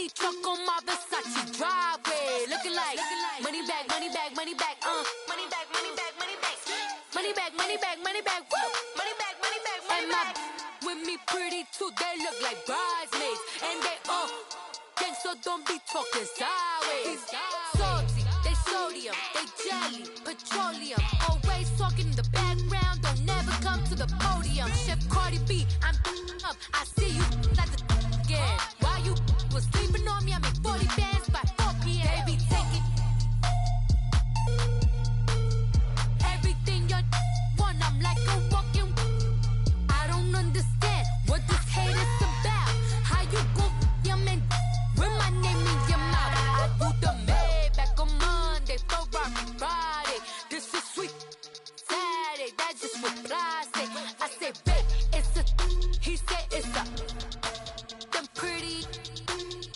Bentley truck on my Versace driveway. Looking like money bag, money bag, money bag, money bag, money bag, money bag, money bag, money bag, money bag, woo, money bag, money bag, money bag. With me pretty too, they look like bridesmaids, and they gang, so don't be talking sideways. Salty, they sodium, they jelly, petroleum. Always talking in the background, don't never come to the podium. Chef Cardi B, I'm up, I see you like the again. While you was sleeping on me, I make 40 bands by 4 p.m. Baby, take it. Everything you want, I'm like a walking. I don't understand what this hate is about. How you go your man with my name in your mouth? I do the Maybach on Monday, Ferrari Friday. This is sweet Saturday, that's just what I say. I say, babe, it's a. He said it's a. Them pretty.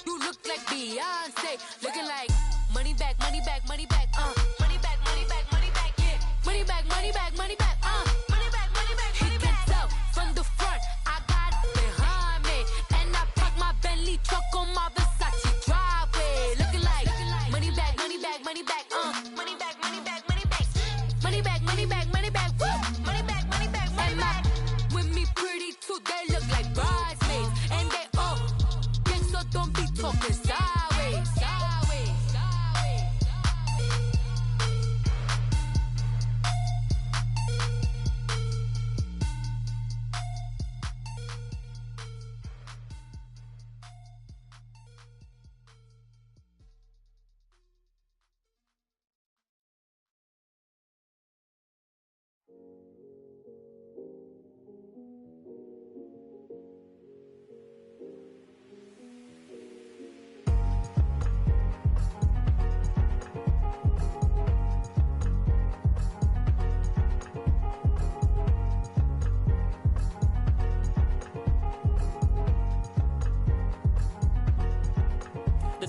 You look like Beyonce, looking like money back, money back, money back, money back, money back, money back, yeah, money back, money back, money back, money back, money back. He can tell from the front, I got it behind me, and I park my Bentley truck on my Versace driveway, looking like money back, money back, money back, money back, money back, money back, money back, money back, money back, woo, money back, money back, money back. With me pretty too, they look like bridesmaids, and they gang, so don't be talking sideways, sideways, sideways.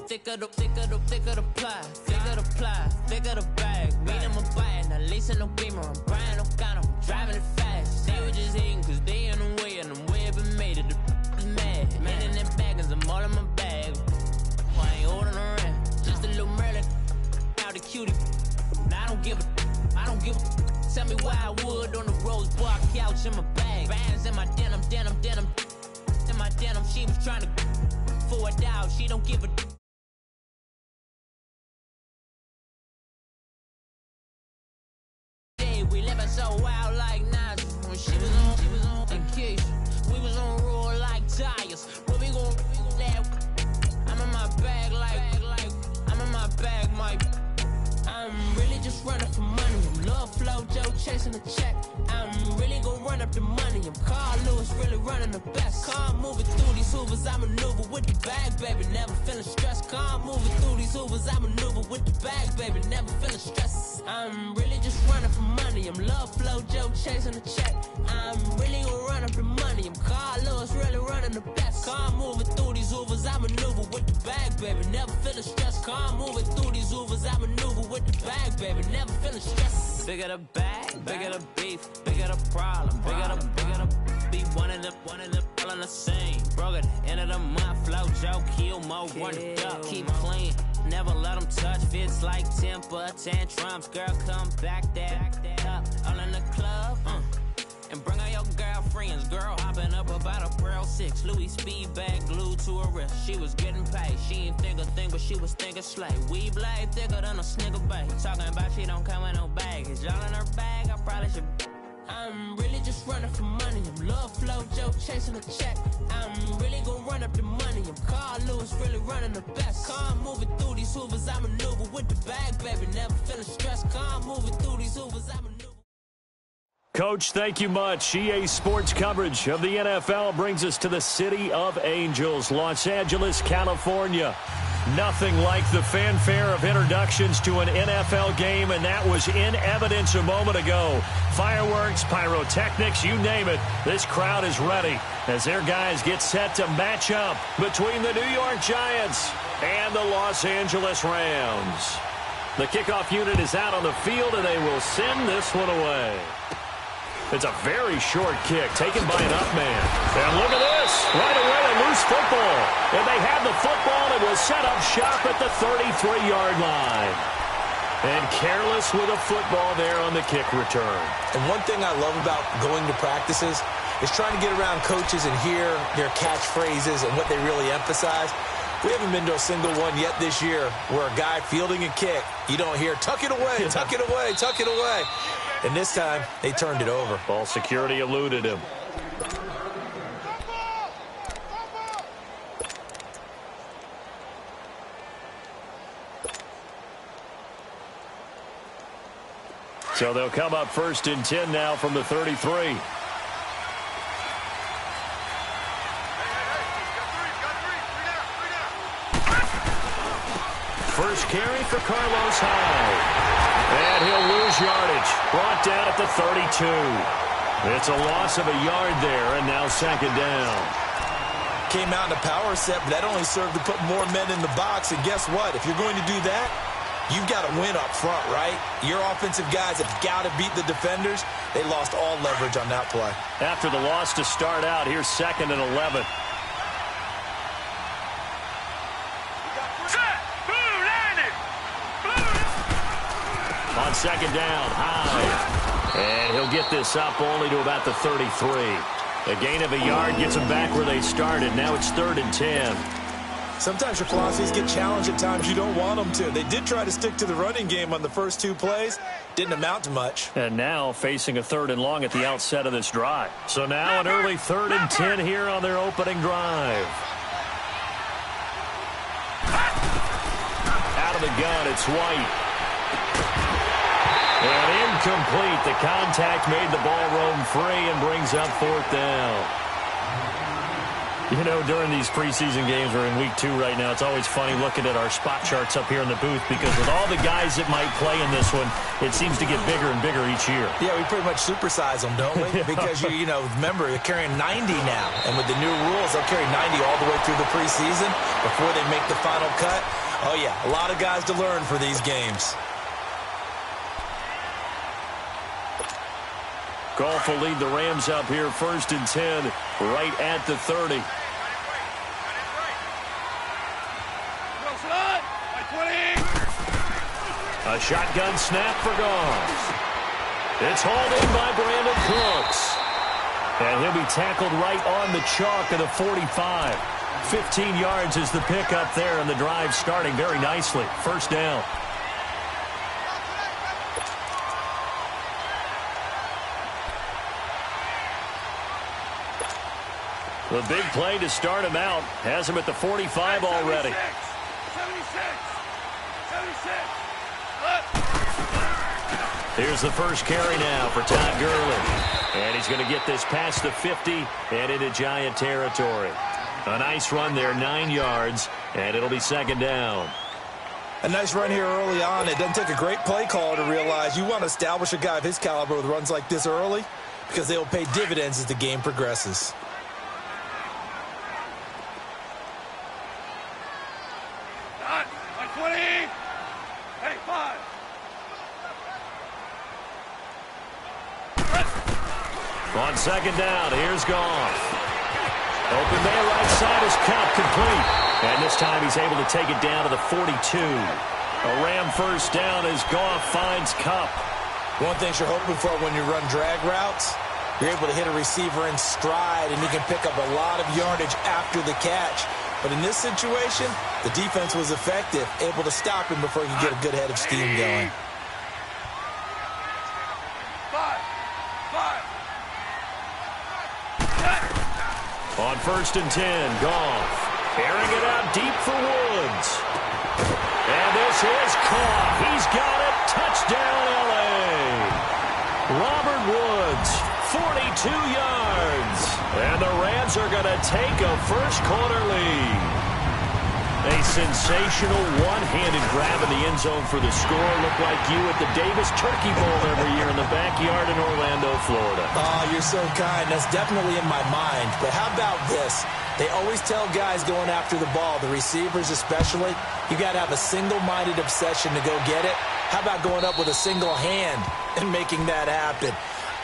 Thicker the ply, thicker the bag. Meet them a buying, at least in no beamer. I'm buying no gun, I'm driving it fast. They were just hating cause they in the way, and the way I've been made it, the is mad. Man in them baggins, I'm all in my bag. I ain't holding around, just a little Merlin, out the cutie. Now I don't give a, tell me why I would on the rose bar couch in my bag. Bands in my denim, in my denim, she was trying to for it out, she don't give a. We living so wild like Nas. When she was on vacation, we was on roll like tires. Where we gon' let? I'm in my bag like I'm in my bag, Mike. I'm really just running for money. I'm love flow, Joe chasing the check. I'm really gon' run up the money. I'm Carl Lewis, really running the best. Car moving through these Hoovers, I maneuver with the bag, baby. Never feeling stressed. Car moving through these Hoovers, I maneuver with the bag, baby. Never feeling stressed. I'm really just running for money. I'm love flow, Joe chasing the check. I'm really gon' run up the money. I'm Carl Lewis, really running the best. Car moving through these Hoovers, I maneuver with the bag, baby. Never feeling stressed. Car moving through these Hoovers, I maneuver with the bag, baby. Never feeling stressed. Bigger the bag, bigger the beef, bigger the problem, bigger the be one in the all in the same. Broke at the end of the month, flow Joe, kill mo, run it up, keep clean. Never let them touch, fits like temper tantrums. Girl, come back up, all in the club, and bring all your girlfriends. Girl hopping up about a Pearl 6 Louis speed bag glued to her wrist. She was getting paid, she ain't think a thing, but she was thinking slay. We blade thicker than a snicker bag. Talking about she don't come with no baggage. All in her bag, I probably should. I'm really just running for money. I'm love flow, Joe chasing a check. I'm really gon' run up the money. I'm Carl Lewis, really running the best. Car moving through these Hoovers, I maneuver with the bag, baby. Never feeling stressed. Car moving through these Hoovers, I maneuver. Coach, thank you much. EA Sports coverage of the NFL brings us to the City of Angels, Los Angeles, California. Nothing like the fanfare of introductions to an NFL game, and that was in evidence a moment ago. Fireworks, pyrotechnics, you name it. This crowd is ready as their guys get set to match up between the New York Giants and the Los Angeles Rams. The kickoff unit is out on the field, and they will send this one away. It's a very short kick taken by an up man. And look at this. Right away, a loose football. And they have the football will set up shop at the 33-yard line. And careless with a football there on the kick return. And one thing I love about going to practices is trying to get around coaches and hear their catchphrases and what they really emphasize. We haven't been to a single one yet this year where a guy fielding a kick, you don't hear, tuck it away, tuck it away, tuck it away. And this time, they turned it over. Ball security eluded him. So they'll come up 1st and 10 now from the 33. First carry for Carlos Hyde. And he'll lose yardage. Brought down at the 32. It's a loss of a yard there, and now 2nd down. Came out in a power set, but that only served to put more men in the box. And guess what? If you're going to do that, you've got to win up front, right? Your offensive guys have got to beat the defenders. They lost all leverage on that play. After the loss to start out, here's 2nd and 11. On 2nd down, Hyde. And he'll get this up only to about the 33. A gain of a yard gets them back where they started. Now it's 3rd and 10. Sometimes your philosophies get challenged at times you don't want them to. They did try to stick to the running game on the first 2 plays. Didn't amount to much. And now facing a 3rd and long at the outset of this drive. So now an early 3rd and 10 here on their opening drive. Out of the gun, it's White. And incomplete. The contact made the ball roam free and brings up 4th down. You know, during these preseason games, we're in week 2 right now, it's always funny looking at our spot charts up here in the booth because with all the guys that might play in this one, it seems to get bigger and bigger each year. Yeah, we pretty much supersize them, don't we? Because, you know, remember, they're carrying 90 now. And with the new rules, they'll carry 90 all the way through the preseason before they make the final cut. Oh, yeah, a lot of guys to learn for these games. Goff will lead the Rams up here 1st and 10 right at the 30. A shotgun snap for Goff. It's hauled in by Brandon Cooks. And he'll be tackled right on the chalk of the 45. 15 yards is the pickup there, and the drive starting very nicely. 1st down. The big play to start him out has him at the 45 already. 76. Here's the first carry now for Todd Gurley. And he's going to get this past the 50 and into Giant territory. A nice run there, 9 yards, and it'll be 2nd down. A nice run here early on. It doesn't take a great play caller to realize you want to establish a guy of his caliber with runs like this early because they will pay dividends as the game progresses. On 2nd down, here's Goff. Open man right side is Cup, complete. And this time he's able to take it down to the 42. A Ram 1st down as Goff finds Cup. One thing you're hoping for when you run drag routes, you're able to hit a receiver in stride and you can pick up a lot of yardage after the catch. But in this situation, the defense was effective, able to stop him before he could get a good head of steam going. On 1st and 10, Goff airing it out deep for Woods. And this is caught. He's got it. Touchdown, L.A. Robert Woods, 42 yards. And the Rams are going to take a first-quarter lead. A sensational one-handed grab in the end zone for the score. Looked like you at the Davis Turkey Bowl every year in the backyard in Orlando, Florida. Oh, you're so kind. That's definitely in my mind. But how about this? They always tell guys going after the ball, the receivers especially, you got to have a single-minded obsession to go get it. How about going up with a single hand and making that happen?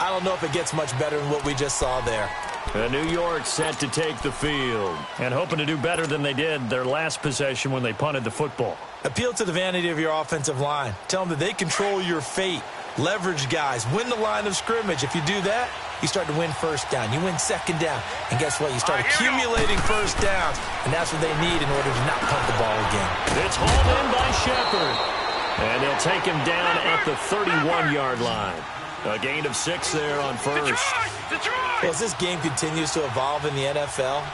I don't know if it gets much better than what we just saw there. And New York set to take the field and hoping to do better than they did their last possession when they punted the football. Appeal to the vanity of your offensive line. Tell them that they control your fate. Leverage guys. Win the line of scrimmage. If you do that, you start to win first down. You win second down. And guess what? You start accumulating first downs. And that's what they need in order to not punt the ball again. It's hauled in by Shepard. And they'll take him down at the 31-yard line. A gain of 6 there on first. Well, as this game continues to evolve in the NFL,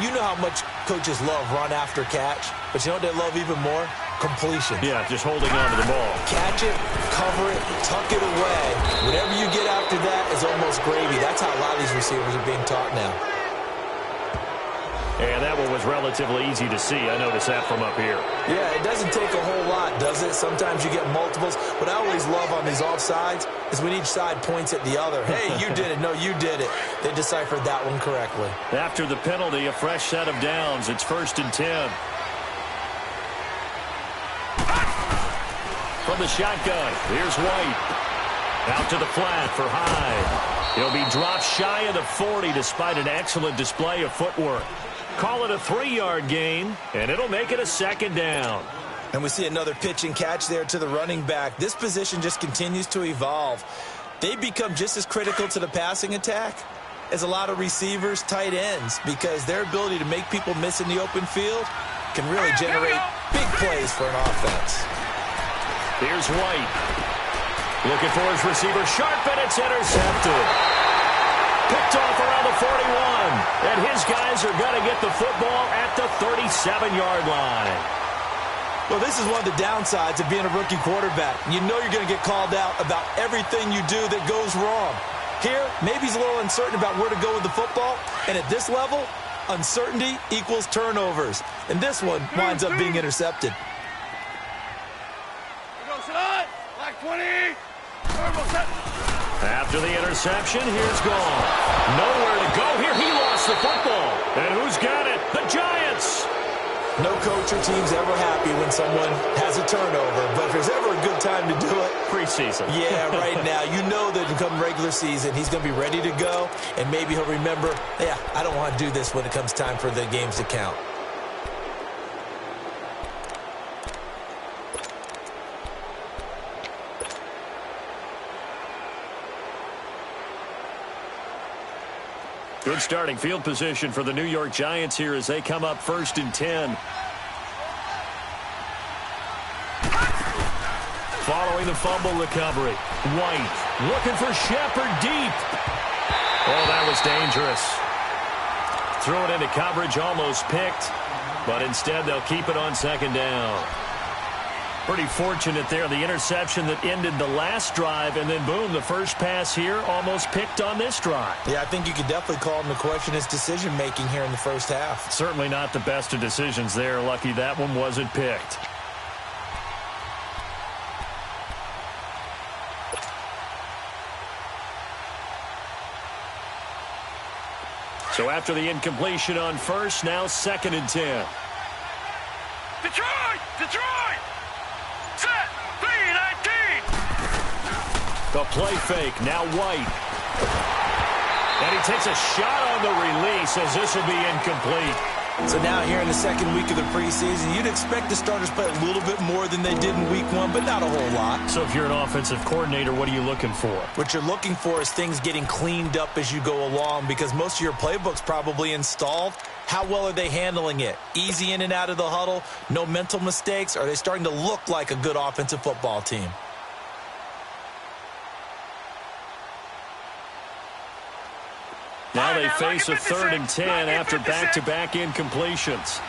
you know how much coaches love run after catch, but you know what they love even more? Completion. Yeah, just holding on to the ball. Catch it, cover it, tuck it away. Whatever you get after that is almost gravy. That's how a lot of these receivers are being taught now. And that one was relatively easy to see. I noticed that from up here. Yeah, it doesn't take a whole lot, does it? Sometimes you get multiples. What I always love on these offsides is when each side points at the other. Hey, you did it. No, you did it. They deciphered that one correctly. After the penalty, a fresh set of downs. It's 1st and 10. From the shotgun, here's White. Out to the flat for Hyde. He'll be dropped shy of the 40 despite an excellent display of footwork. Call it a 3-yard gain, and it'll make it a 2nd down. And we see another pitch and catch there to the running back. This position just continues to evolve. They become just as critical to the passing attack as a lot of receivers, tight ends, because their ability to make people miss in the open field can really generate big plays for an offense. Here's White. Looking for his receiver. Sharp, and it's intercepted. Picked off around the 41. And his guys are going to get the football at the 37-yard line. Well, this is one of the downsides of being a rookie quarterback. You know you're going to get called out about everything you do that goes wrong. Here, maybe he's a little uncertain about where to go with the football. And at this level, uncertainty equals turnovers. And this one winds up being intercepted. After the interception, here's Gall. Nowhere to go here. He lost the football. And who's got it? The Giants. No coach or team's ever happy when someone has a turnover, but if there's ever a good time to do it, preseason. Yeah, right now. You know that come regular season, he's going to be ready to go, and maybe he'll remember, yeah, I don't want to do this when it comes time for the games to count. Good starting field position for the New York Giants here as they come up 1st and 10. Following the fumble recovery. White looking for Shepard deep. Oh, that was dangerous. Threw it into coverage, almost picked. But instead, they'll keep it on 2nd down. Pretty fortunate there. The interception that ended the last drive, and then, boom, the first pass here almost picked on this drive. Yeah, I think you could definitely call him to question his decision-making here in the first half. Certainly not the best of decisions there. Lucky that one wasn't picked. So after the incompletion on first, now 2nd and 10. Detroit! Detroit! Set! 3-19! The play fake, now White. And he takes a shot on the release as this will be incomplete. So now here in the 2nd week of the preseason, you'd expect the starters play a little bit more than they did in week 1, but not a whole lot. So if you're an offensive coordinator, what are you looking for? What you're looking for is things getting cleaned up as you go along because most of your playbook's probably installed. How well are they handling it? Easy in and out of the huddle? No mental mistakes? Are they starting to look like a good offensive football team? Now they face a 3rd and 10 after back-to-back incompletions.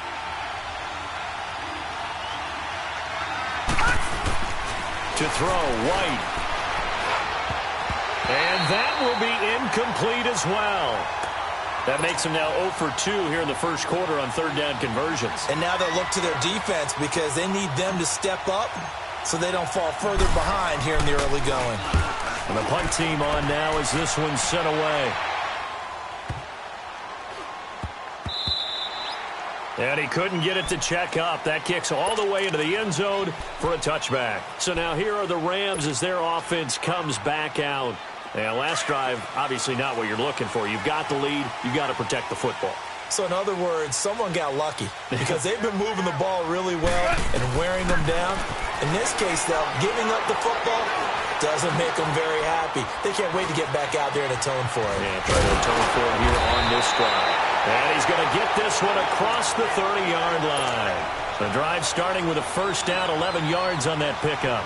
To throw, White. And that will be incomplete as well. That makes them now 0 for 2 here in the first quarter on 3rd down conversions. And now they'll look to their defense because they need them to step up so they don't fall further behind here in the early going. And the punt team on now as this one's sent away. And he couldn't get it to check up. That kicks all the way into the end zone for a touchback. So now here are the Rams as their offense comes back out. Yeah, last drive, obviously not what you're looking for. You've got the lead. You've got to protect the football. So in other words, someone got lucky because they've been moving the ball really well and wearing them down. In this case, though, giving up the football doesn't make them very happy. They can't wait to get back out there and atone for it. Yeah, try to atone for it here on this drive. And he's going to get this one across the 30-yard line. The drive starting with a first down, 11 yards on that pickup.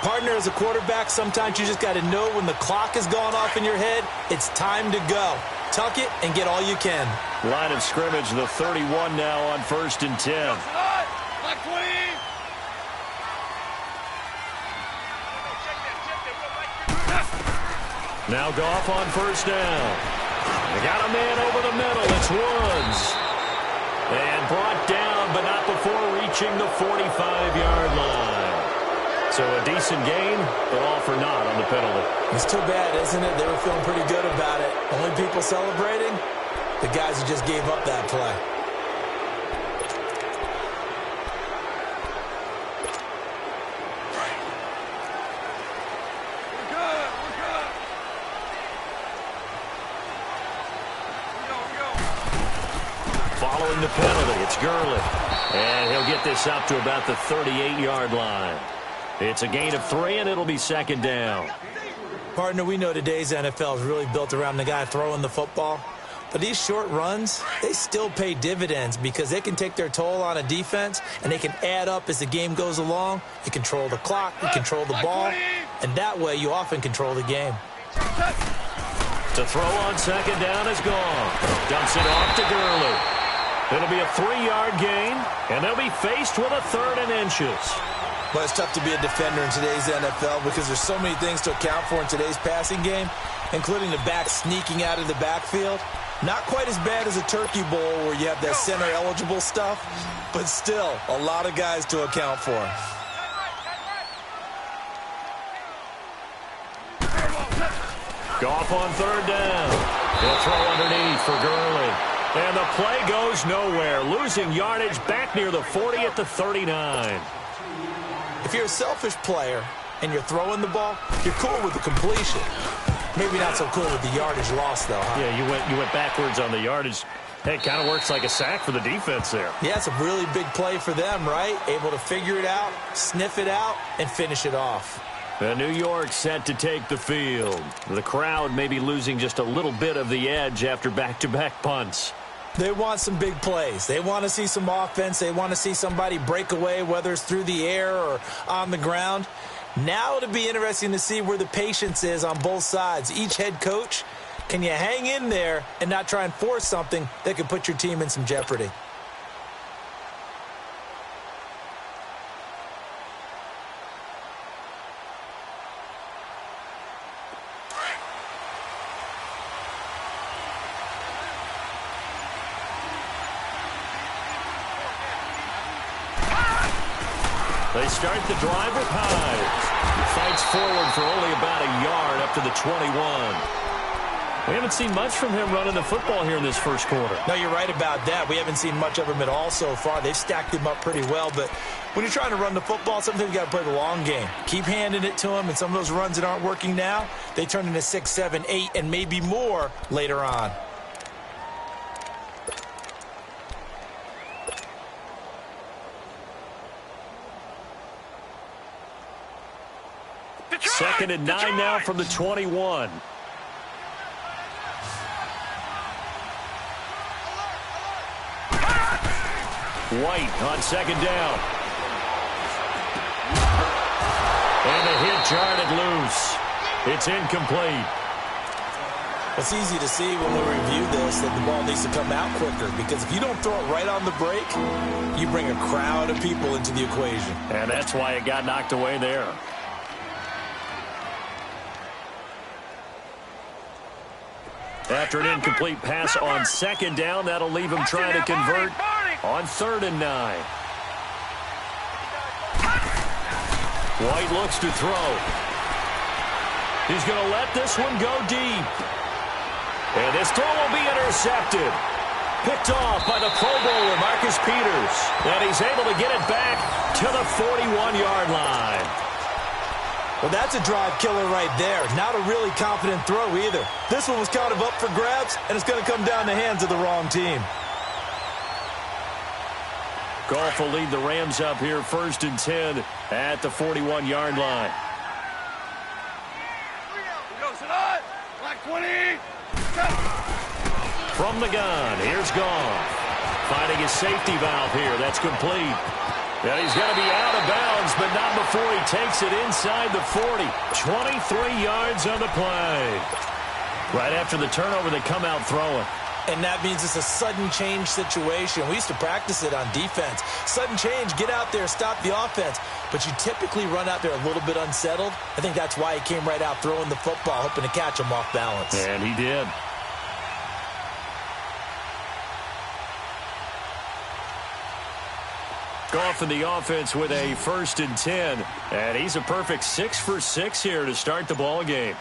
Partner, as a quarterback, sometimes you just got to know when the clock has gone off in your head, it's time to go. Tuck it and get all you can. Line of scrimmage, the 31 now on 1st and 10. Now Goff on first down. They got a man over the middle. It's Woods. And brought down, but not before reaching the 45-yard line. So a decent gain, but all for naught on the penalty. It's too bad, isn't it? They were feeling pretty good about it. Only people celebrating? The guys who just gave up that play. Following the penalty, it's Gurley. And he'll get this up to about the 38-yard line. It's a gain of 3, and it'll be second down. Partner, we know today's NFL is really built around the guy throwing the football. But these short runs, they still pay dividends because they can take their toll on a defense, and they can add up as the game goes along. You control the clock, you control the ball, and that way you often control the game. To throw on second down is gone. Dumps it off to Gurley. It'll be a 3-yard gain, and they'll be faced with a 3rd and inches. But it's tough to be a defender in today's NFL because there's so many things to account for in today's passing game, including the back sneaking out of the backfield. Not quite as bad as a turkey bowl where you have that center-eligible stuff, but still a lot of guys to account for. Goff on 3rd down. He'll throw underneath for Gurley. And the play goes nowhere. Losing yardage back near the 40 at the 39. If you're a selfish player and you're throwing the ball, you're cool with the completion. Maybe not so cool with the yardage loss, though, huh? Yeah, you went backwards on the yardage. Hey, it kind of works like a sack for the defense there. Yeah, it's a really big play for them, right? Able to figure it out, sniff it out, and finish it off. New York set to take the field. The crowd may be losing just a little bit of the edge after back-to-back punts. They want some big plays. They want to see some offense. They want to see somebody break away, whether it's through the air or on the ground. Now it'll be interesting to see where the patience is on both sides. Each head coach, can you hang in there and not try and force something that could put your team in some jeopardy? They start the drive with Hyde. He fights forward for only about a yard up to the 21. We haven't seen much from him running the football here in this first quarter. No, you're right about that. We haven't seen much of him at all so far. They've stacked him up pretty well, but when you're trying to run the football, sometimes you got to play the long game. Keep handing it to him, and some of those runs that aren't working now, they turn into 6, 7, 8, and maybe more later on. Second and 9 now from the 21. White on second down. And the hit jarred loose. It's incomplete. It's easy to see when we review this that the ball needs to come out quicker, because if you don't throw it right on the break, you bring a crowd of people into the equation. And that's why it got knocked away there. After an incomplete pass on second down, that'll leave him trying to convert on 3rd and 9. White looks to throw. He's going to let this one go deep. And this throw will be intercepted. Picked off by the Pro Bowler, Marcus Peters. And he's able to get it back to the 41-yard line. Well, that's a drive killer right there. Not a really confident throw either. This one was kind of up for grabs, and it's going to come down the hands of the wrong team. Goff will lead the Rams up here 1st and 10 at the 41-yard line. From the gun, here's Goff. Finding his safety valve here. That's complete. And he's going to be out of bounds, but not before he takes it inside the 40. 23 yards on the play. Right after the turnover, they come out throwing. And that means it's a sudden change situation. We used to practice it on defense. Sudden change, get out there, stop the offense. But you typically run out there a little bit unsettled. I think that's why he came right out throwing the football, hoping to catch him off balance. And he did. Goff in the offense with a 1st and 10. And he's a perfect 6 for 6 here to start the ball game.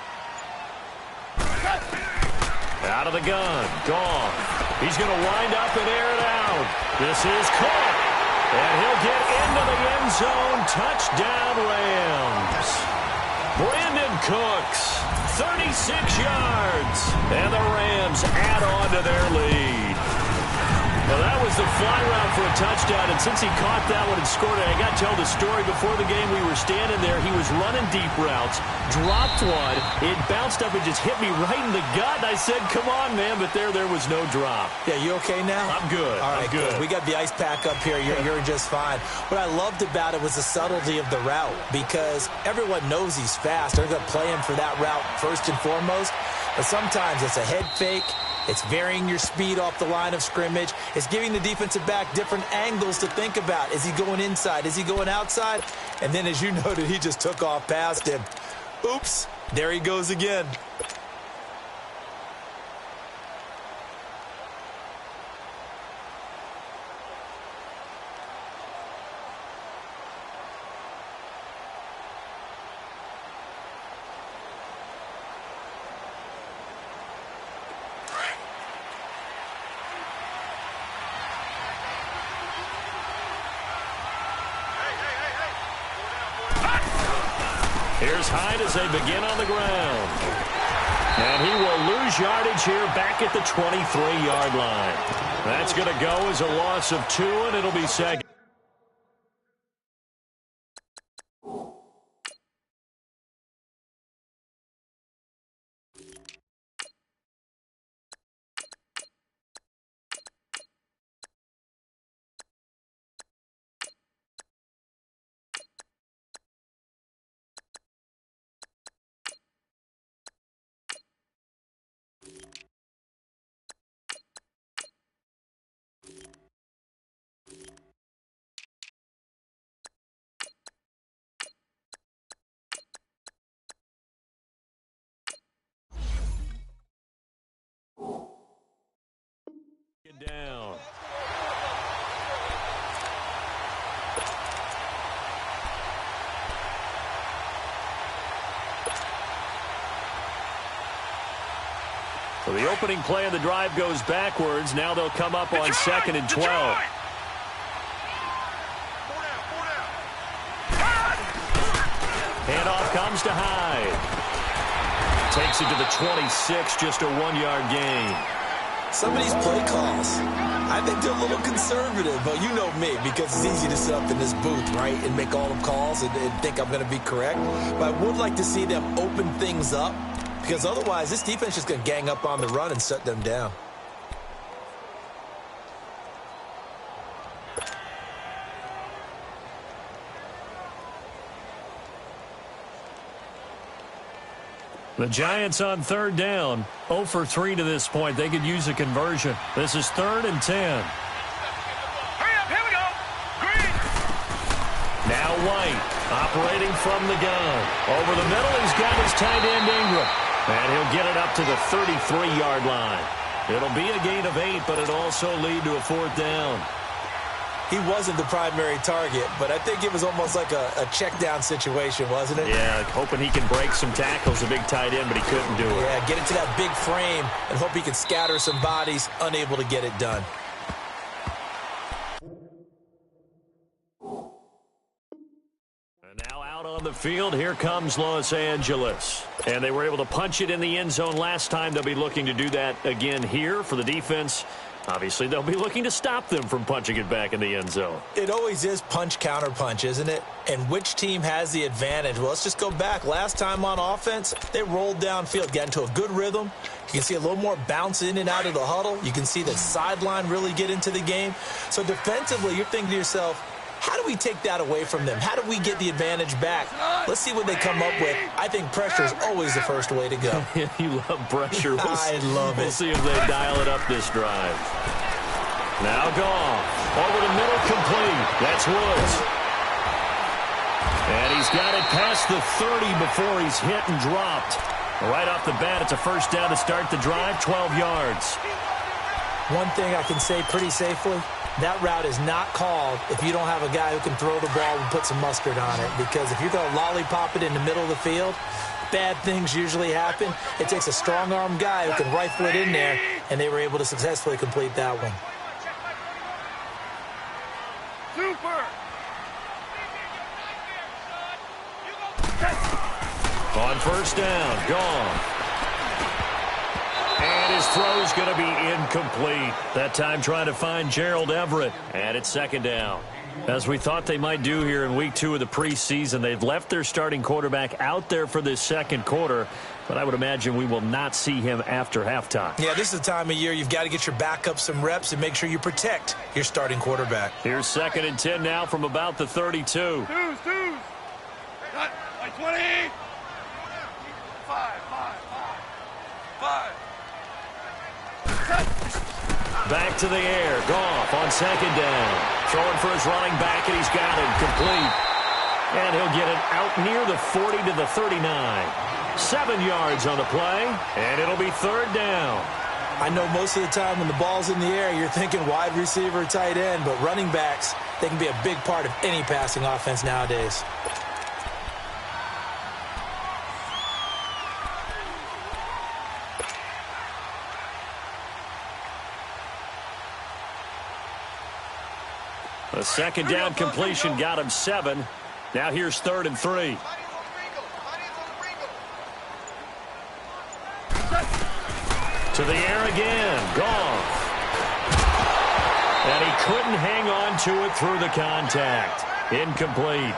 Out of the gun, Goff. He's going to wind up and air it out. This is caught. And he'll get into the end zone. Touchdown, Rams. Brandon Cooks, 36 yards. And the Rams add on to their lead. Well, that was the fly route for a touchdown, and since he caught that one and scored it, I got to tell the story. Before the game, we were standing there. He was running deep routes, dropped one. It bounced up and just hit me right in the gut. And I said, come on, man, but there was no drop. Yeah, you okay now? I'm good. All right, good. We got the ice pack up here. You're just fine. What I loved about it was the subtlety of the route, because everyone knows he's fast. They're going to play him for that route first and foremost, but sometimes it's a head fake. It's varying your speed off the line of scrimmage. It's giving the defensive back different angles to think about. Is he going inside? Is he going outside? And then, as you noted, he just took off past him. Oops, there he goes again. Here's Hyde as they begin on the ground. And he will lose yardage here back at the 23-yard line. That's going to go as a loss of 2, and it'll be second. Down. So the opening play of the drive goes backwards. Now they'll come up on 2nd and 12. Handoff comes to Hyde. Takes it to the 26, just a 1-yard gain. Some of these play calls, I think they're a little conservative, but you know me, because it's easy to sit up in this booth, right, and make all the calls and think I'm going to be correct. But I would like to see them open things up, because otherwise this defense is just going to gang up on the run and shut them down. The Giants on 3rd down, 0 for 3 to this point. They could use a conversion. This is 3rd and 10. Hurry up, here we go. Green. Now White operating from the gun. Over the middle, he's got his tight end Ingram. And he'll get it up to the 33-yard line. It'll be a gain of 8, but it'll also lead to a 4th down. He wasn't the primary target, but I think it was almost like a check-down situation, wasn't it? Yeah, hoping he can break some tackles, a big tight end, but he couldn't do it. Yeah, get into that big frame and hope he can scatter some bodies, unable to get it done. And now out On the field, here comes Los Angeles. And they were able to punch it in the end zone last time. They'll be looking to do that again here for the defense. Obviously, they'll be looking to stop them from punching it back in the end zone. It always is punch, counter punch, isn't it? And which team has the advantage? Well, let's just go back. Last time on offense, they rolled downfield, got into a good rhythm. You can see a little more bounce in and out of the huddle. You can see the sideline really get into the game. So defensively, you're thinking to yourself, how do we take that away from them? How do we get the advantage back? Let's see what they come up with. I think pressure is always the first way to go. You love pressure. I love it. We'll see if they dial it up this drive. Now Goff. Over the middle, complete. That's Woods. And he's got it past the 30 before he's hit and dropped. Right off the bat, it's a first down to start the drive, 12 yards. One thing I can say pretty safely, that route is not called if you don't have a guy who can throw the ball and put some mustard on it. Because if you're going to lollipop it in the middle of the field, bad things usually happen. It takes a strong-arm guy who can rifle it in there, and they were able to successfully complete that one. Super! On first down, gone. And his throw's going to be incomplete. That time trying to find Gerald Everett. And it's second down. As we thought they might do here in week 2 of the preseason, they've left their starting quarterback out there for this second quarter. But I would imagine we will not see him after halftime. Yeah, this is the time of year you've got to get your backup some reps and make sure you protect your starting quarterback. Here's 2nd and 10 now from about the 32. Twos. Cut. Like 20. 5. Back to the air. Goff on second down. Throwing for his running back, and he's got him complete. And he'll get it out near the 40 to the 39. 7 yards on the play, and it'll be third down. I know most of the time when the ball's in the air, you're thinking wide receiver, tight end, but running backs, they can be a big part of any passing offense nowadays. A second down completion got him 7. Now here's 3rd and 3. To the air again. Goff. And he couldn't hang on to it through the contact. Incomplete.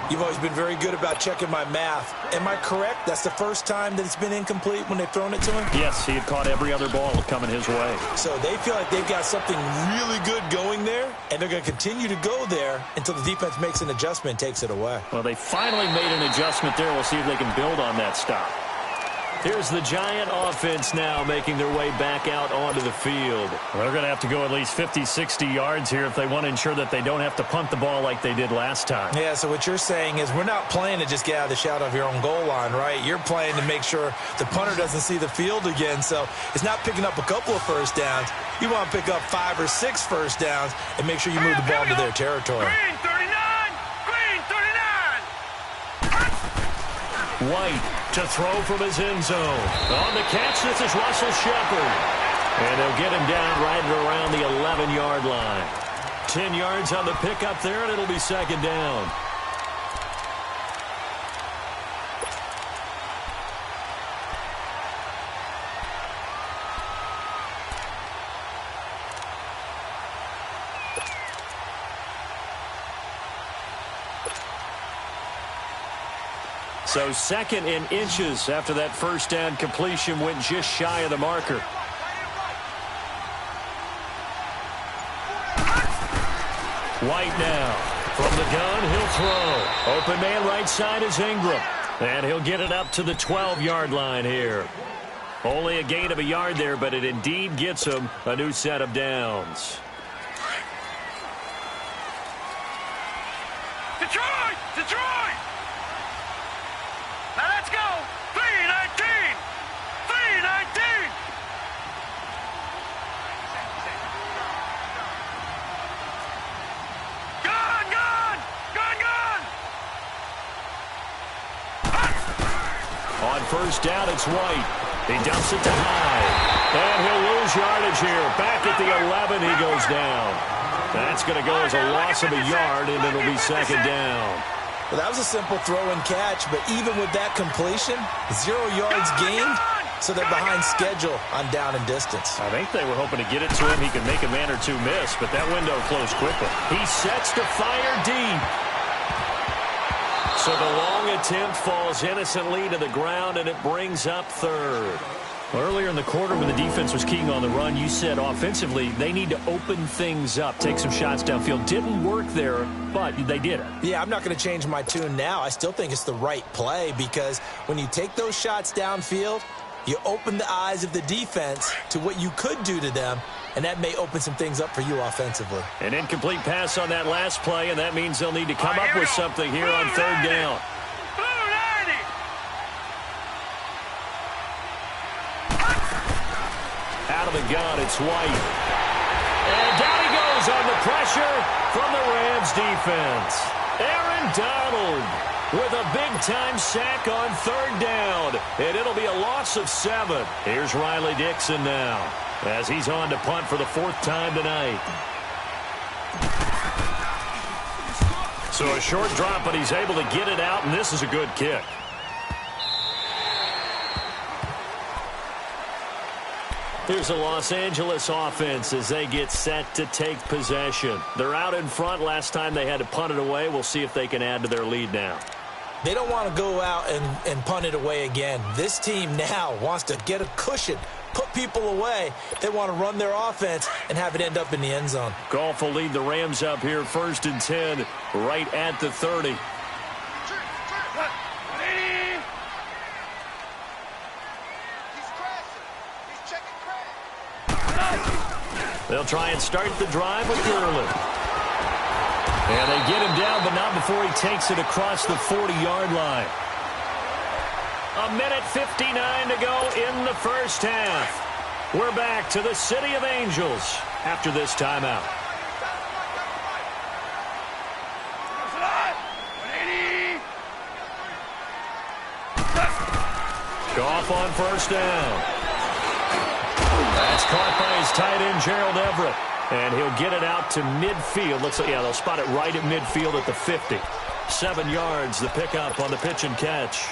You've always been very good about checking my math. Am I correct? That's the first time that it's been incomplete when they've thrown it to him? Yes, he had caught every other ball coming his way. So they feel like they've got something really good going there, and they're going to continue to go there until the defense makes an adjustment and takes it away. Well, they finally made an adjustment there. We'll see if they can build on that stop. Here's the Giant offense now making their way back out onto the field. They're going to have to go at least 50, 60 yards here if they want to ensure that they don't have to punt the ball like they did last time. Yeah, so what you're saying is we're not playing to just get out of the shadow of your own goal line, right? You're playing to make sure the punter doesn't see the field again. So it's not picking up a couple of first downs. You want to pick up 5 or 6 first downs and make sure you move the ball into their territory. Green 39. Green 39. White to throw from his end zone. On the catch, this is Russell Shepard. And they'll get him down right around the 11-yard line. 10 yards on the pickup there, and it'll be second down. So 2nd in inches after that first down completion went just shy of the marker. White now. From the gun, he'll throw. Open man right side is Ingram. And he'll get it up to the 12-yard line here. Only a gain of a yard there, but it indeed gets him a new set of downs. Detroit! Detroit! Now let's go! 3-19! 3-19! Gun! Gun! Gun! Gun! On first down, it's White. He dumps it to Hyde. And he'll lose yardage here. Back at the 11, he goes down. That's going to go as a loss of a yard, and it'll be second down. Well, that was a simple throw and catch, but even with that completion, 0 yards gained, so they're behind schedule on down and distance. I think they were hoping to get it to him. He could make a man or two miss, but that window closed quickly. He sets to fire deep. So the long attempt falls innocently to the ground, and it brings up third. Earlier in the quarter when the defense was keying on the run, you said offensively they need to open things up, take some shots downfield. Didn't work there, but they did it. Yeah, I'm not going to change my tune now. I still think it's the right play because when you take those shots downfield, you open the eyes of the defense to what you could do to them, and that may open some things up for you offensively. An incomplete pass on that last play, and that means they'll need to come up with something here on third down. Out of the gun, it's White. And down he goes on the pressure from the Rams defense. Aaron Donald with a big-time sack on third down. And it'll be a loss of 7. Here's Riley Dixon now as he's on to punt for the 4th time tonight. So a short drop, but he's able to get it out, and this is a good kick. Here's a Los Angeles offense as they get set to take possession. They're out in front. Last time they had to punt it away. We'll see if they can add to their lead now. They don't want to go out and punt it away again. This team now wants to get a cushion, put people away. They want to run their offense and have it end up in the end zone. Goff will lead the Rams up here 1st and 10 right at the 30. They'll try and start the drive with Gurley. And they get him down, but not before he takes it across the 40-yard line. 1:59 to go in the first half. We're back to the City of Angels after this timeout. Goff on first down. That's caught by his tight end, Gerald Everett. And he'll get it out to midfield. Looks like, yeah, they'll spot it right at midfield at the 50. 7 yards, the pickup on the pitch and catch.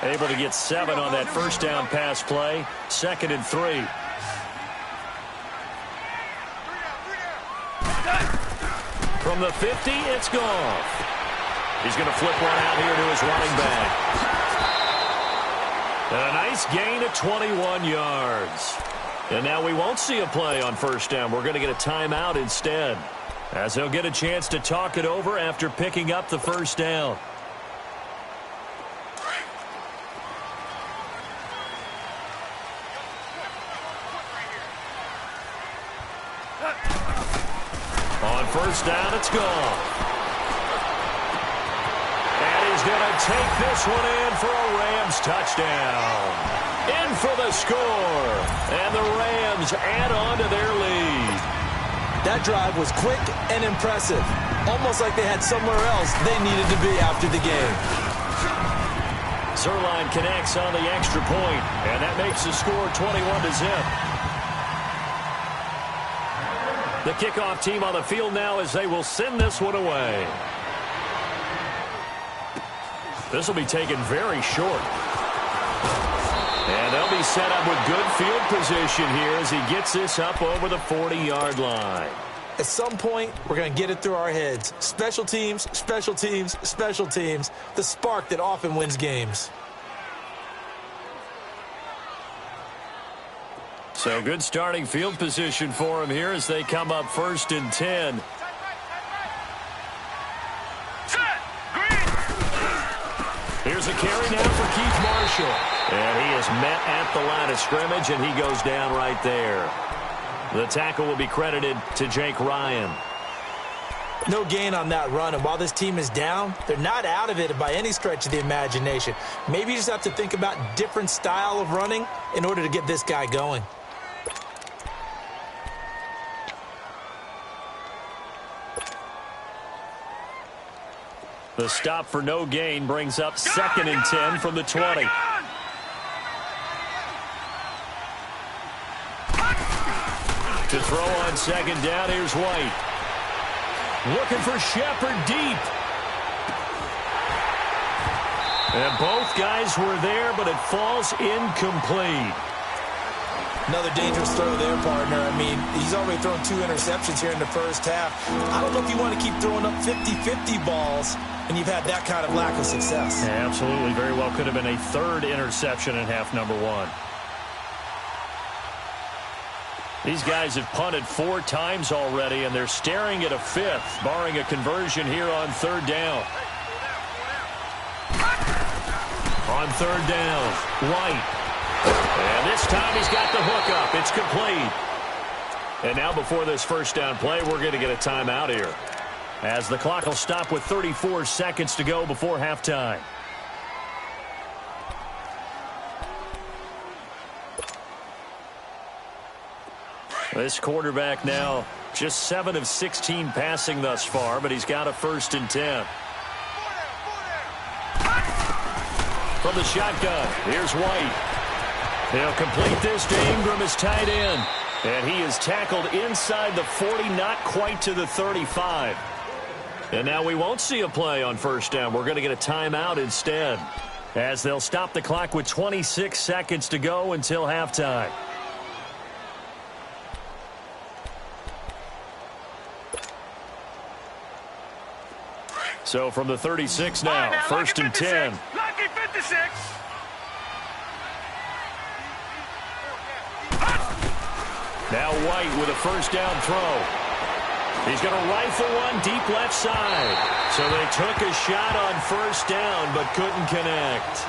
Able to get 7 on that first down pass play. 2nd and 3. From the 50, it's Goff. He's going to flip one out here to his running back. And a nice gain of 21 yards. And now we won't see a play on first down. We're going to get a timeout instead, as they'll get a chance to talk it over after picking up the first down. On first down, it's Goff. He's going to take this one in for a Rams touchdown. In for the score. And the Rams add on to their lead. That drive was quick and impressive. Almost like they had somewhere else they needed to be after the game. Zerline connects on the extra point, and that makes the score 21-0. The kickoff team on the field now as they will send this one away. This will be taken very short. And they'll be set up with good field position here as he gets this up over the 40-yard line. At some point, we're going to get it through our heads. Special teams, special teams, special teams. The spark that often wins games. So good starting field position for him here as they come up 1st and 10. Here's a carry now for Keith Marshall. And he is met at the line of scrimmage, and he goes down right there. The tackle will be credited to Jake Ryan. No gain on that run, and while this team is down, they're not out of it by any stretch of the imagination. Maybe you just have to think about different style of running in order to get this guy going. The stop for no gain brings up 2nd and 10 from the 20. To throw on 2nd down, here's White. Looking for Shepard deep. And both guys were there, but it falls incomplete. Another dangerous throw there, partner. I mean, he's already thrown 2 interceptions here in the first half. I don't know if you want to keep throwing up 50-50 balls, and you've had that kind of lack of success. Yeah, absolutely. Very well could have been a 3rd interception in half number 1. These guys have punted 4 times already, and they're staring at a 5th, barring a conversion here on 3rd down. On 3rd down, White. And this time he's got the hook up. It's complete. And now before this first down play, we're going to get a timeout here, as the clock will stop with 34 seconds to go before halftime. This quarterback now just 7 of 16 passing thus far, but he's got a 1st and 10. From the shotgun, here's White. He'll complete this to Ingram as tight end. And he is tackled inside the 40, not quite to the 35. And now we won't see a play on 1st down. We're going to get a timeout instead, as they'll stop the clock with 26 seconds to go until halftime. So from the 36 now, 1st and 10. Lucky 56. Now White with a 1st down throw. He's going to rifle one deep left side. So they took a shot on 1st down but couldn't connect.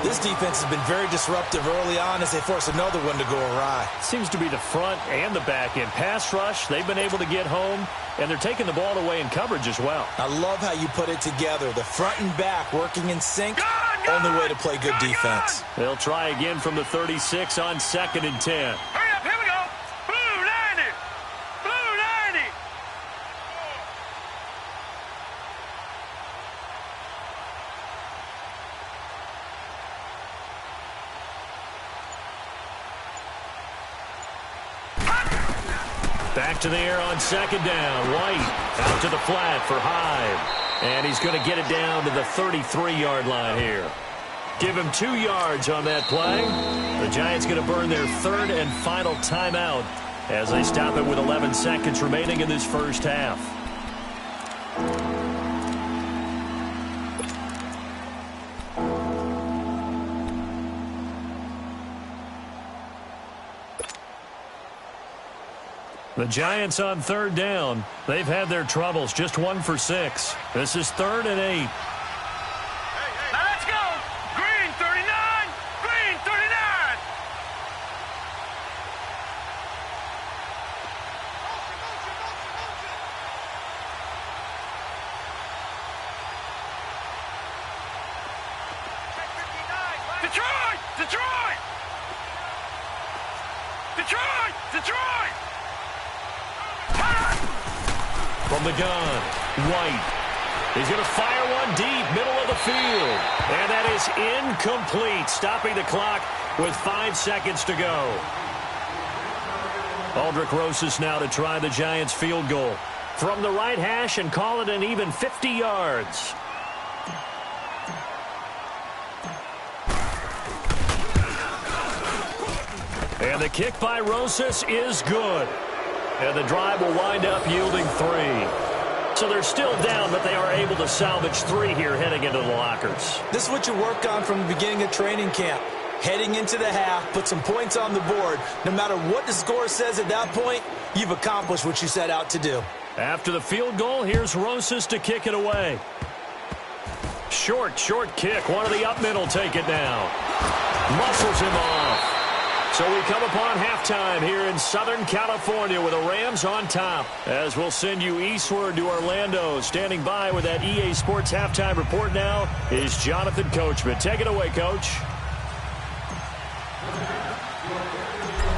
This defense has been very disruptive early on as they force another one to go awry. Seems to be the front and the back end. Pass rush, they've been able to get home, and they're taking the ball away in coverage as well. I love how you put it together. The front and back working in sync. Only way to play good defense. They'll try again from the 36 on 2nd and 10. Hurry up, here we go. Blue 90. Blue 90. Back to the air on 2nd down. White out to the flat for Hyde. And he's going to get it down to the 33-yard line here. Give him 2 yards on that play. The Giants going to burn their 3rd and final timeout as they stop it with 11 seconds remaining in this first half. The Giants on 3rd down. They've had their troubles. Just 1 for 6. This is 3rd and 8. Now let's go. Green 39. Green 39. Detroit! Detroit! Detroit! Detroit! From the gun, White. He's going to fire one deep, middle of the field. And that is incomplete, stopping the clock with 5 seconds to go. Aldrick Rosas now to try the Giants field goal from the right hash and call it an even 50 yards. And the kick by Rosas is good. And the drive will wind up yielding 3. So they're still down, but they are able to salvage 3 here heading into the lockers. This is what you work on from the beginning of training camp. Heading into the half, put some points on the board. No matter what the score says at that point, you've accomplished what you set out to do. After the field goal, here's Rosas to kick it away. Short kick. One of the up middle take it down. Muscles him off. So we come upon halftime here in Southern California with the Rams on top. As we'll send you eastward to Orlando. Standing by with that EA Sports halftime report now is Jonathan Coachman. Take it away, Coach.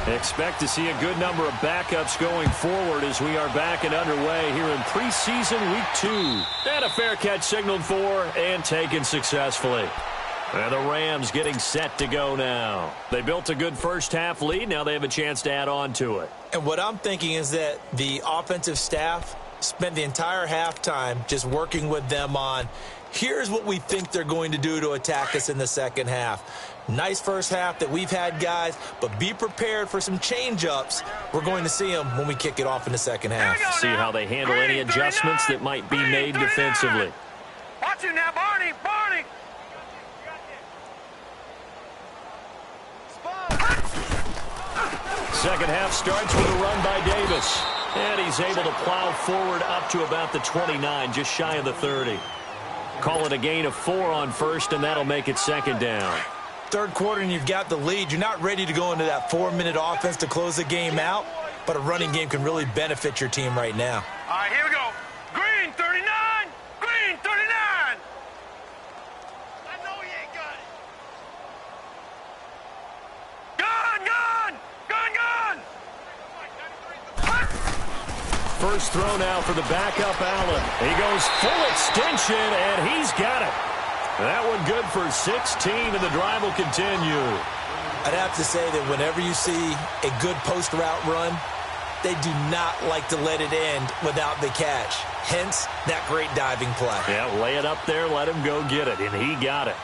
Expect to see a good number of backups going forward as we are back and underway here in preseason week 2. And a fair catch signaled for and taken successfully. And the Rams getting set to go now. They built a good first half lead. Now they have a chance to add on to it. And what I'm thinking is that the offensive staff spent the entire halftime just working with them on, here's what we think they're going to do to attack us in the second half. Nice first half that we've had, guys, but be prepared for some change-ups. We're going to see them when we kick it off in the second half. See how they handle any adjustments that might be made defensively. Watch it now, Barney. Barney. Second half starts with a run by Davis. And he's able to plow forward up to about the 29, just shy of the 30. Call it a gain of 4 on first, and that'll make it second down. Third quarter and you've got the lead. You're not ready to go into that 4-minute offense to close the game out, but a running game can really benefit your team right now. All right, here we go. Green 39. Green 39. I know he ain't got it. Gun, gun. Gun, gun. First throw now for the backup Allen. He goes full extension, and he's got it. That one good for 16, and the drive will continue. I'd have to say that whenever you see a good post route run, they do not like to let it end without the catch. Hence, that great diving play. Yeah, lay it up there, let him go get it, and he got it.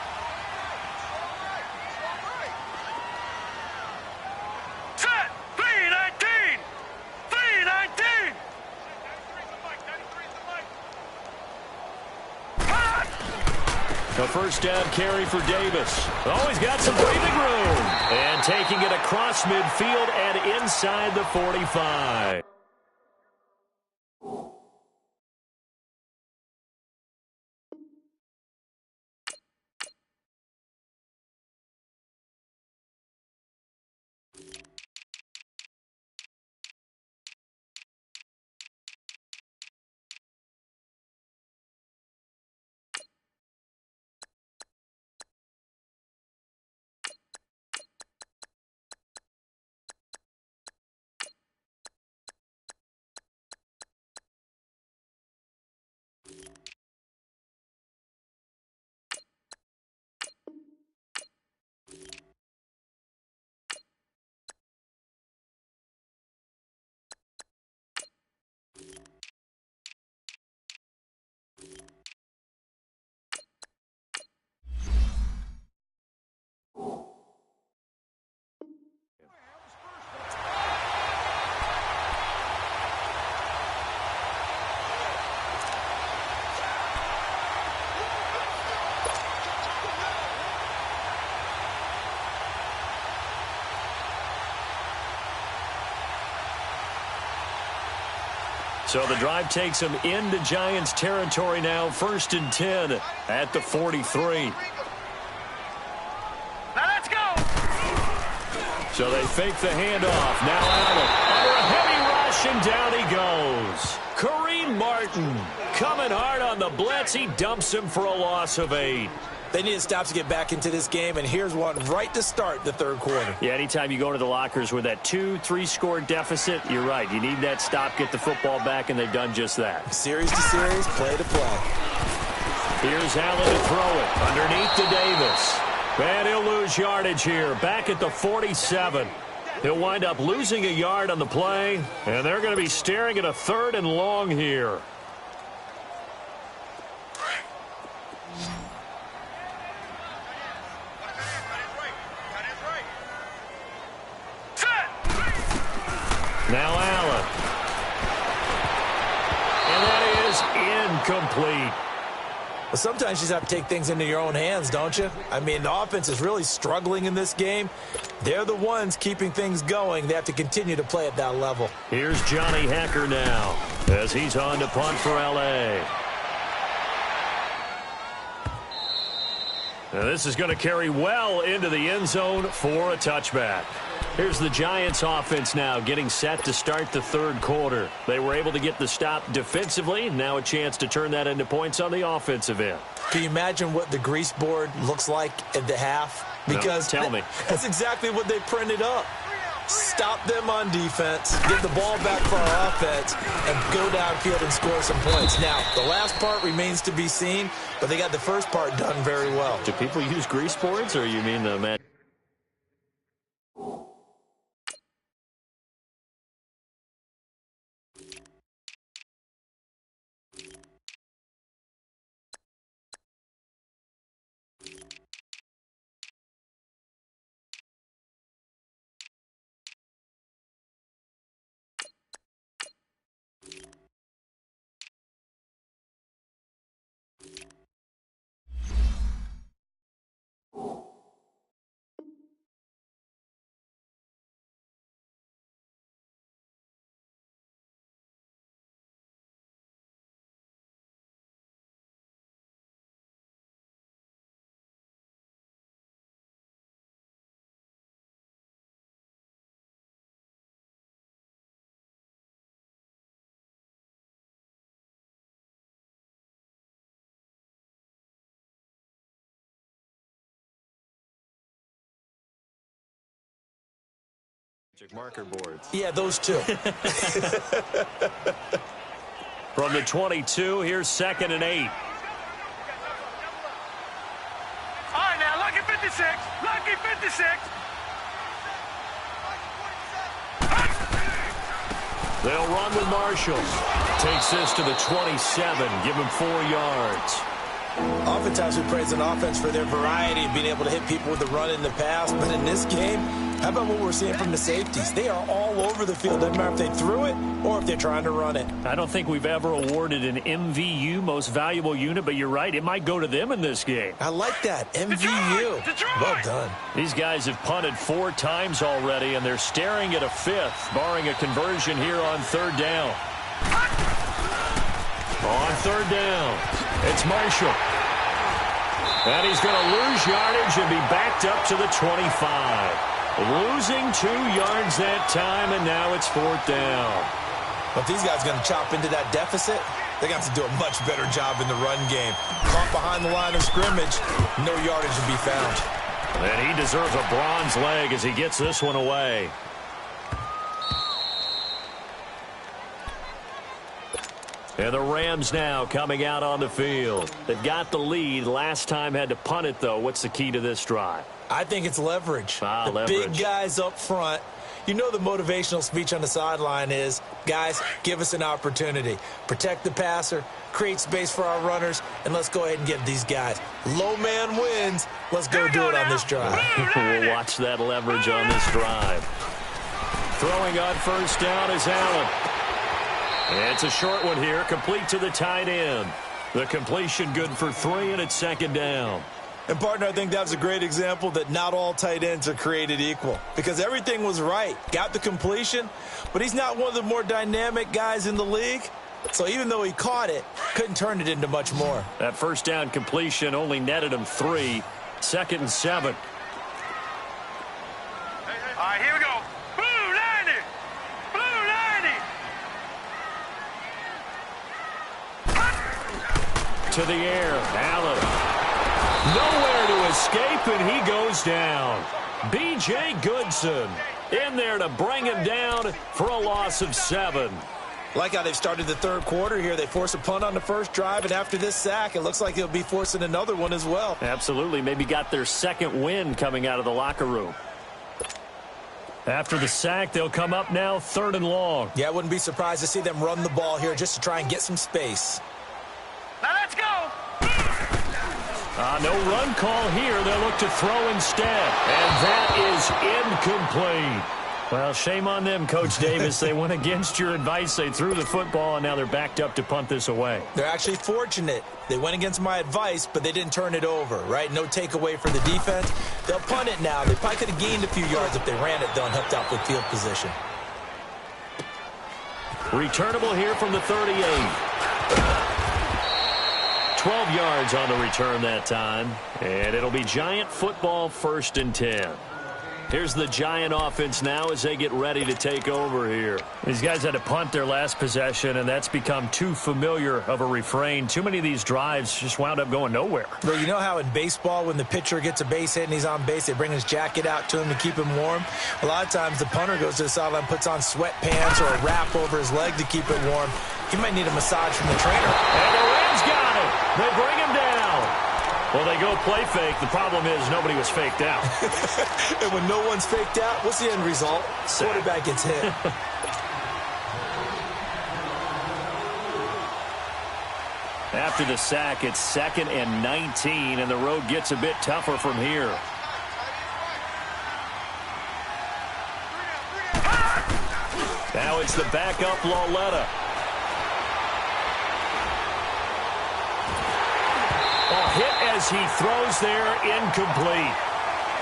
Set. 319. 319. A first down carry for Davis. Oh, he's got some breathing room. And taking it across midfield and inside the 45. So the drive takes them into Giants territory now. 1st and 10 at the 43. Now let's go. So they fake the handoff. Now Allen under a heavy rush, and down he goes. Kareem Martin coming hard on the blitz. He dumps him for a loss of 8. They need to stop to get back into this game, and here's one right to start the third quarter. Yeah, anytime you go to the lockers with that 2-3 score deficit, you're right. You need that stop, get the football back, and they've done just that. Series to series, play to play. Here's Allen to throw it underneath to Davis. And he'll lose yardage here, back at the 47. He'll wind up losing a yard on the play, and they're going to be staring at a 3rd and long here. Now Allen. And that is incomplete. Well, sometimes you just have to take things into your own hands, don't you? I mean, the offense is really struggling in this game. They're the ones keeping things going. They have to continue to play at that level. Here's Johnny Hecker now as he's on to punt for L.A. Now this is going to carry well into the end zone for a touchback. Here's the Giants offense now getting set to start the third quarter. They were able to get the stop defensively. Now a chance to turn that into points on the offensive end. Can you imagine what the grease board looks like at the half? Because no, tell me. That's exactly what they printed up. Stop them on defense, get the ball back for our offense, and go downfield and score some points. Now, the last part remains to be seen, but they got the first part done very well. Do people use grease boards, or you mean the Marker boards. Yeah, those two. From the 22, here's 2nd and 8. All right, now, lucky 56. Lucky 56. They'll run with Marshall. Takes this to the 27. Give him 4 yards. Oftentimes we praise an offense for their variety of being able to hit people with the run in the pass. But in this game, how about what we're seeing from the safeties? They are all over the field. Doesn't matter if they threw it or if they're trying to run it. I don't think we've ever awarded an MVU, most valuable unit, but you're right. It might go to them in this game. I like that. MVU. Well done. These guys have punted 4 times already, and they're staring at a 5th, barring a conversion here on 3rd down. On 3rd down, it's Marshall. And he's going to lose yardage and be backed up to the 25. Losing 2 yards that time, and now it's 4th down. But these guys are going to chop into that deficit. They're going to have to do a much better job in the run game. Caught behind the line of scrimmage, no yardage to be found. And he deserves a bronze leg as he gets this one away. And the Rams now coming out on the field. They've got the lead. Last time had to punt it, though. What's the key to this drive? I think it's leverage. The leverage. Big guys up front. You know the motivational speech on the sideline is, guys, give us an opportunity. Protect the passer, create space for our runners, and let's go ahead and give these guys. Low man wins. Let's go do it on this drive. We'll watch that leverage on this drive. Throwing on 1st down is Allen. It's a short one here, complete to the tight end. The completion good for 3, and it's 2nd down. And, partner, I think that was a great example that not all tight ends are created equal because everything was right. Got the completion, but he's not one of the more dynamic guys in the league. So even though he caught it, couldn't turn it into much more. That 1st down completion only netted him 3. 2nd and 7. All right, here we go. Blue 90. Blue 90. To the air, Allen. Nowhere to escape, and he goes down. B.J. Goodson in there to bring him down for a loss of 7. Like how they've started the 3rd quarter here. They force a punt on the 1st drive, and after this sack, it looks like they'll be forcing another one as well. Absolutely. Maybe got their 2nd win coming out of the locker room. After the sack, they'll come up now 3rd and long. Yeah, I wouldn't be surprised to see them run the ball here just to try and get some space. Now let's go. No run call here. They'll look to throw instead. And that is incomplete. Well, shame on them, Coach Davis. They went against your advice. They threw the football, and now they're backed up to punt this away. They're actually fortunate. They went against my advice, but they didn't turn it over, right? No takeaway for the defense. They'll punt it now. They probably could have gained a few yards if they ran it, though, and helped out with field position. Returnable here from the 38. 12 yards on the return that time. And it'll be Giant football 1st and 10. Here's the Giant offense now as they get ready to take over here. These guys had to punt their last possession, and that's become too familiar of a refrain. Too many of these drives just wound up going nowhere. Well, you know how in baseball when the pitcher gets a base hit and he's on base, they bring his jacket out to him to keep him warm? A lot of times the punter goes to the sideline, puts on sweatpants or a wrap over his leg to keep it warm. He might need a massage from the trainer. And the Rams got it. They bring him down. Well, they go play fake. The problem is nobody was faked out. And when no one's faked out, what's the end result? Quarterback gets hit. After the sack, it's 2nd and 19, and the road gets a bit tougher from here. Now it's the backup Lauletta. Hit as he throws there, incomplete.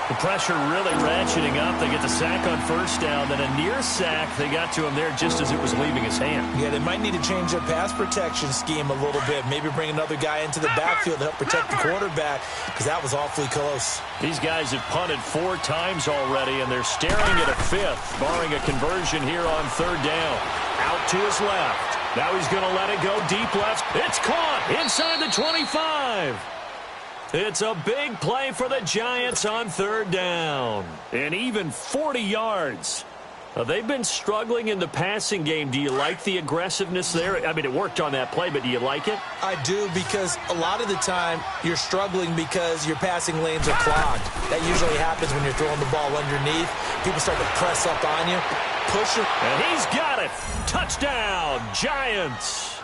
The pressure really ratcheting up. They get the sack on 1st down, then a near sack. They got to him there just as it was leaving his hand. Yeah, they might need to change their pass protection scheme a little bit. Maybe bring another guy into the backfield to help protect the quarterback, because that was awfully close. These guys have punted 4 times already, and they're staring at a 5th, barring a conversion here on 3rd down. Out to his left. Now he's going to let it go deep left. It's caught inside the 25. It's a big play for the Giants on 3rd down. And even 40 yards. They've been struggling in the passing game. Do you like the aggressiveness there? I mean, it worked on that play, but do you like it? I do, because a lot of the time you're struggling because your passing lanes are clogged. That usually happens when you're throwing the ball underneath. People start to press up on you, push it. And he's got it. Touchdown, Giants.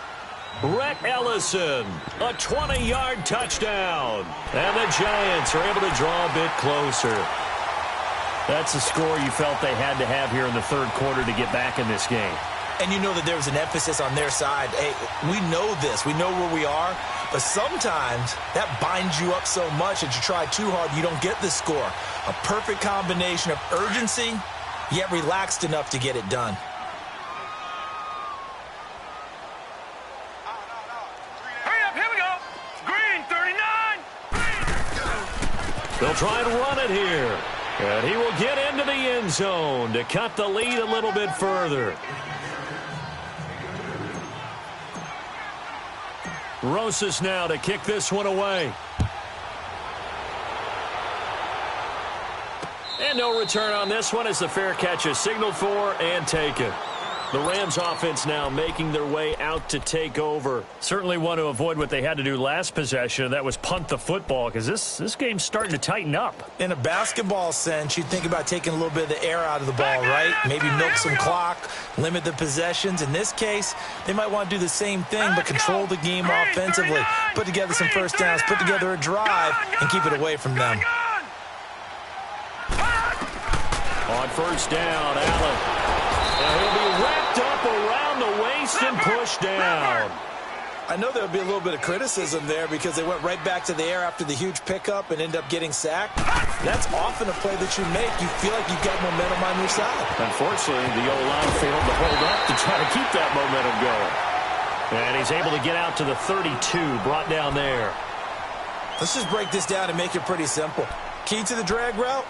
Rhett Ellison, a 20-yard touchdown. And the Giants are able to draw a bit closer. That's the score you felt they had to have here in the third quarter to get back in this game. And you know that there was an emphasis on their side. Hey, we know this. We know where we are. But sometimes that binds you up so much that you try too hard, you don't get the score. A perfect combination of urgency, yet relaxed enough to get it done. Hurry up, here we go. Green, 39. They'll try and run it here. And he will get into the end zone to cut the lead a little bit further. Rosas now to kick this one away. And no return on this one as the fair catch is signaled for and taken. The Rams offense now making their way out to take over. Certainly want to avoid what they had to do last possession, and that was punt the football, because this game's starting to tighten up. In a basketball sense, you'd think about taking a little bit of the air out of the ball, right? Maybe milk some clock, limit the possessions. In this case, they might want to do the same thing, but control the game offensively. Put together some first downs, put together a drive, and keep it away from them. On first down, Allen. And he'll be wrapped up around the waist and pushed down. I know there'll be a little bit of criticism there because they went right back to the air after the huge pickup and end up getting sacked. That's often a play that you make. You feel like you've got momentum on your side. Unfortunately, the O-line failed to hold up to try to keep that momentum going. And he's able to get out to the 32, brought down there. Let's just break this down and make it pretty simple. Key to the drag route,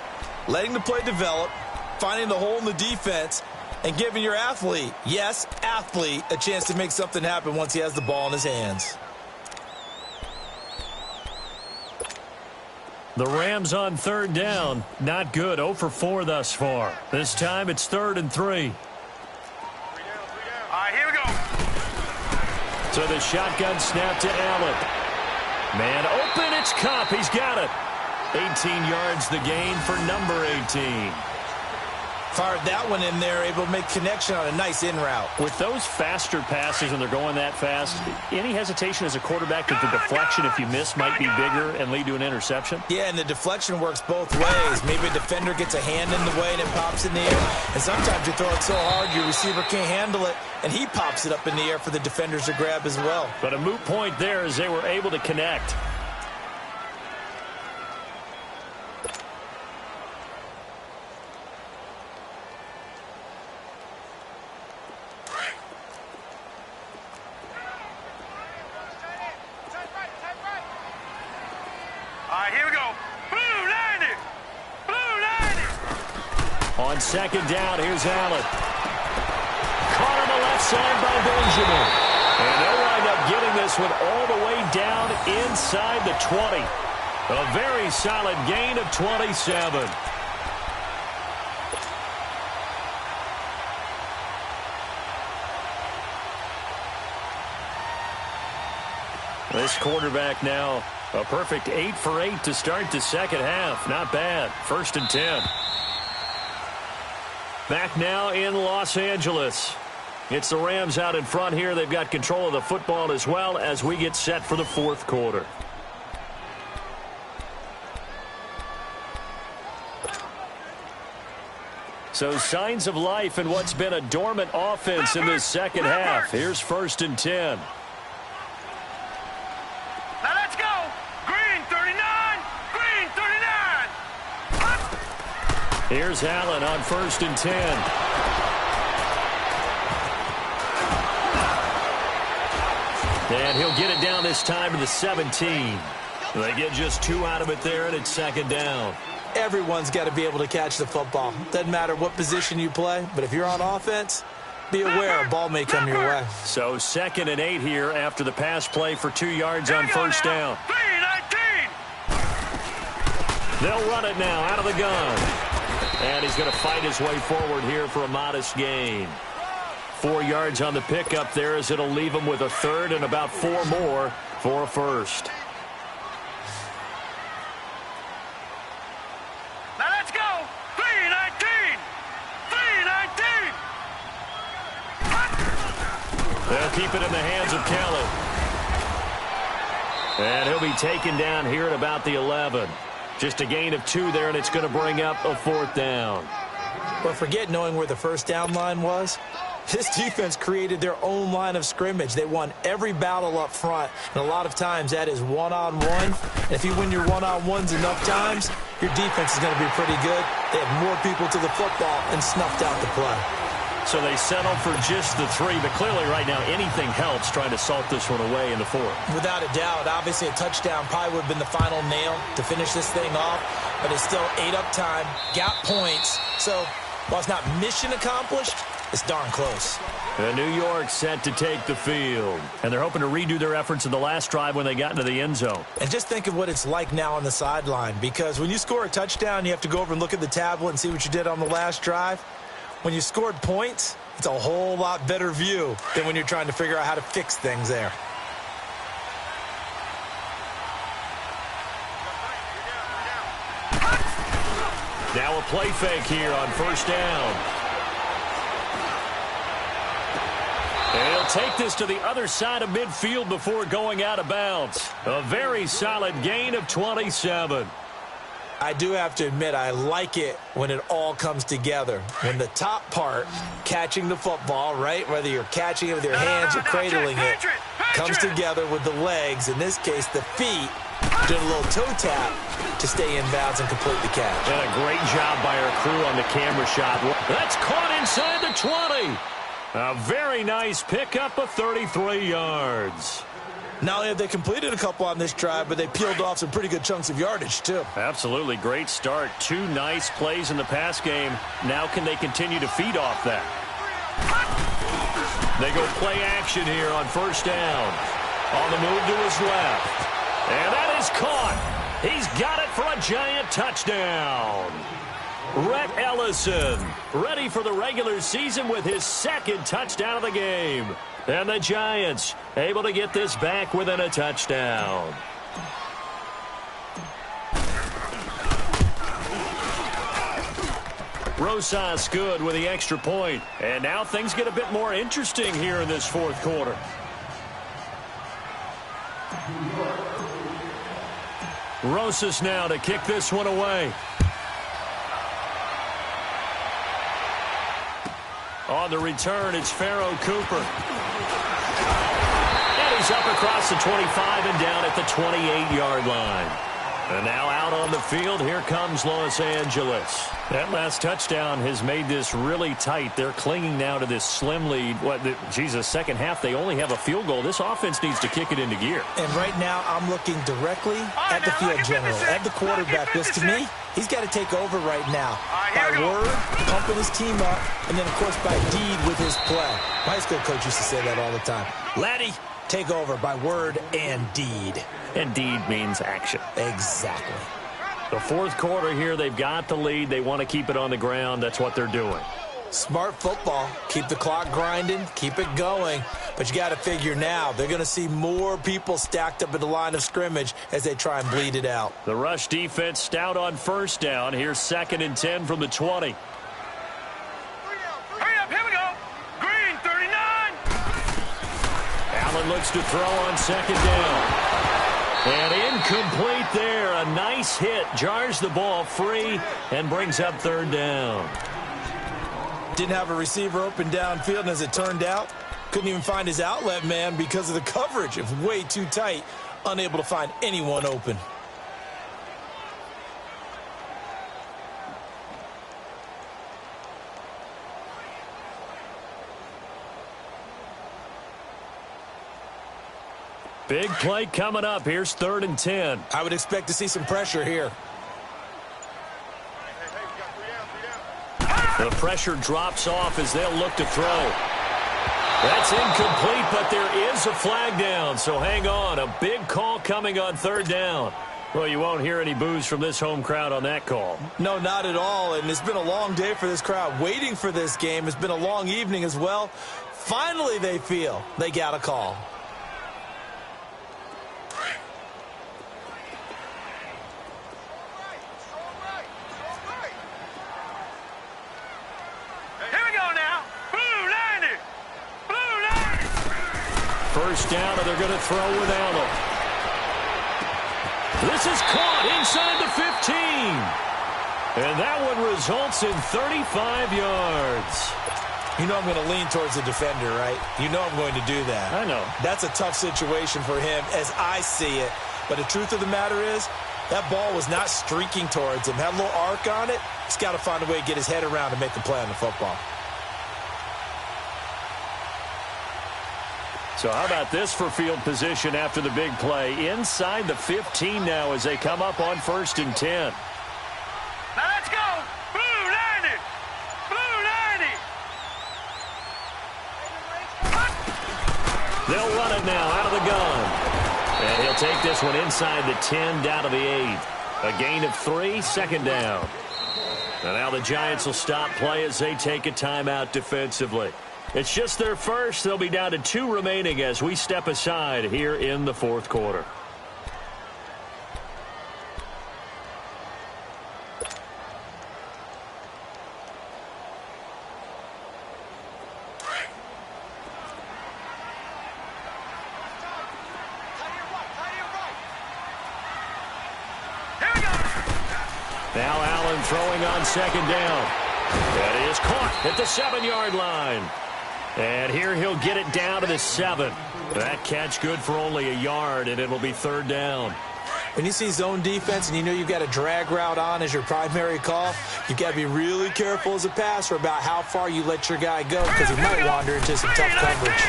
letting the play develop, finding the hole in the defense, and giving your athlete, yes, athlete, a chance to make something happen once he has the ball in his hands. The Rams on third down. Not good. 0 for 4 thus far. This time it's 3rd and 3. All right, here we go. So the shotgun snap to Allen. Man open, it's Kupp. He's got it. 18 yards the gain for number 18. Fired that one in there, able to make connection on a nice in route. With those faster passes and they're going that fast, any hesitation as a quarterback that the deflection, if you miss, might be bigger and lead to an interception? Yeah, and the deflection works both ways. Maybe a defender gets a hand in the way and it pops in the air. And sometimes you throw it so hard your receiver can't handle it, and he pops it up in the air for the defenders to grab as well. But a moot point there as they were able to connect. On second down, here's Allen. Caught on the left side by Benjamin. And they'll wind up getting this one all the way down inside the 20. A very solid gain of 27. This quarterback now a perfect 8 for 8 to start the second half. Not bad. 1st and 10. Back now in Los Angeles. It's the Rams out in front here. They've got control of the football as well as we get set for the 4th quarter. So signs of life in what's been a dormant offense in this second half. Here's 1st and 10. Now let's go. Green 39. Green 39. Here's Allen on 1st and 10. And he'll get it down this time to the 17. They get just 2 out of it there, and it's 2nd down. Everyone's got to be able to catch the football. Doesn't matter what position you play, but if you're on offense, be aware a ball may come your way. So 2nd and 8 here after the pass play for 2 yards on 1st down. 3-19. They'll run it now out of the gun. And he's going to fight his way forward here for a modest gain. 4 yards on the pickup there as it'll leave him with a third and about 4 more for a first. Now let's go. 3-19. 3-19. They'll keep it in the hands of Kelly. And he'll be taken down here at about the 11. Just a gain of 2 there, and it's going to bring up a 4th down. But forget knowing where the first down line was. This defense created their own line of scrimmage. They won every battle up front, and a lot of times that is one-on-one. And if you win your one-on-ones enough times, your defense is going to be pretty good. They had more people to the football and snuffed out the play. So they settled for just the 3, but clearly right now anything helps trying to salt this one away in the 4th. Without a doubt, obviously a touchdown probably would have been the final nail to finish this thing off, but it's still ate up time, got points. So while it's not mission accomplished, it's darn close. And New York set to take the field. And they're hoping to redo their efforts in the last drive when they got into the end zone. And just think of what it's like now on the sideline, because when you score a touchdown, you have to go over and look at the tablet and see what you did on the last drive. When you scored points, it's a whole lot better view than when you're trying to figure out how to fix things there. Now a play fake here on first down. And he'll take this to the other side of midfield before going out of bounds. A very solid gain of 27. I do have to admit, I like it when it all comes together. When the top part, catching the football, right, whether you're catching it with your hands or cradling it, comes together with the legs, in this case the feet, doing a little toe tap to stay in bounds and complete the catch. And a great job by our crew on the camera shot. That's caught inside the 20. A very nice pickup of 33 yards. Not only have they completed a couple on this drive, but they peeled off some pretty good chunks of yardage, too. Absolutely. Great start. 2 nice plays in the pass game. Now can they continue to feed off that? They go play action here on first down. On the move to his left. And that is caught. He's got it for a giant touchdown. Rhett Ellison ready for the regular season with his 2nd touchdown of the game. And the Giants able to get this back within a touchdown. Rosas good with the extra point. And now things get a bit more interesting here in this 4th quarter. Rosas now to kick this one away. On the return, it's Pharaoh Cooper. And he's up across the 25 and down at the 28-yard line. And now out on the field, here comes Los Angeles. That last touchdown has made this really tight. They're clinging now to this slim lead. Second half, they only have a field goal. This offense needs to kick it into gear. And right now, I'm looking directly at the field general, at the quarterback. Because to me, he's got to take over right now. By word, pumping his team up, and then, of course, by deed with his play. My high school coach used to say that all the time. Laddie, take over by word and deed. And deed means action. Exactly. The 4th quarter here, they've got the lead. They want to keep it on the ground. That's what they're doing. Smart football. Keep the clock grinding. Keep it going. But you got to figure now, they're going to see more people stacked up at the line of scrimmage as they try and bleed it out. The rush defense stout on first down. Here's 2nd and 10 from the 20. Hurry up, here we go. Green, 39. Allen looks to throw on 2nd down. And incomplete there. A nice hit. Jars the ball free and brings up 3rd down. Didn't have a receiver open downfield, and as it turned out, couldn't even find his outlet man because of the coverage. It was way too tight. Unable to find anyone open. Big play coming up. Here's 3rd and 10. I would expect to see some pressure here. The pressure drops off as they'll look to throw. That's incomplete, but there is a flag down, so hang on. A big call coming on 3rd down. Well, you won't hear any boos from this home crowd on that call. No, not at all, and it's been a long day for this crowd waiting for this game. It's been a long evening as well. Finally, they feel they got a call. Here we go now. Blue 90. Blue 90. First down, and they're going to throw without him. This is caught inside the 15. And that one results in 35 yards. You know I'm going to lean towards the defender, right? You know I'm going to do that. I know. That's a tough situation for him as I see it. But the truth of the matter is, that ball was not streaking towards him. Had a little arc on it. He's got to find a way to get his head around and make a play on the football. So how about this for field position after the big play? Inside the 15 now as they come up on 1st and 10. Now let's go. Blue 90. Blue 90. They'll run it now out of the gun. And he'll take this one inside the 10 down to the 8. A gain of 3, 2nd down. And now the Giants will stop play as they take a timeout defensively. It's just their first. They'll be down to 2 remaining as we step aside here in the 4th quarter. Now Allen throwing on 2nd down. That is caught at the 7-yard line. And here he'll get it down to the 7. That catch good for only a yard, and it'll be 3rd down. When you see zone defense and you know you've got a drag route on as your primary call, you've got to be really careful as a passer about how far you let your guy go because he might wander into some tough coverage.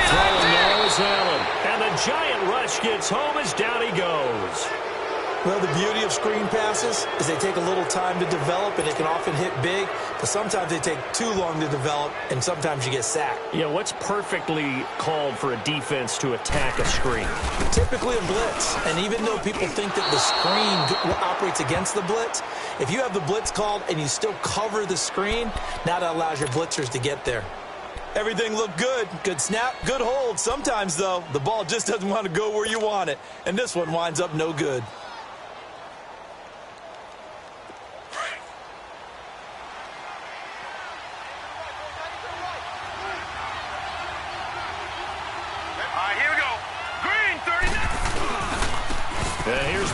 Throwing now is Allen. And the giant rush gets home as down he goes. Well, the beauty of screen passes is they take a little time to develop, and they can often hit big, but sometimes they take too long to develop, and sometimes you get sacked. Yeah, what's perfectly called for a defense to attack a screen? Typically a blitz, and even though people think that the screen operates against the blitz, if you have the blitz called and you still cover the screen, now that allows your blitzers to get there. Everything looked good. Good snap, good hold. Sometimes, though, the ball just doesn't want to go where you want it, and this one winds up no good.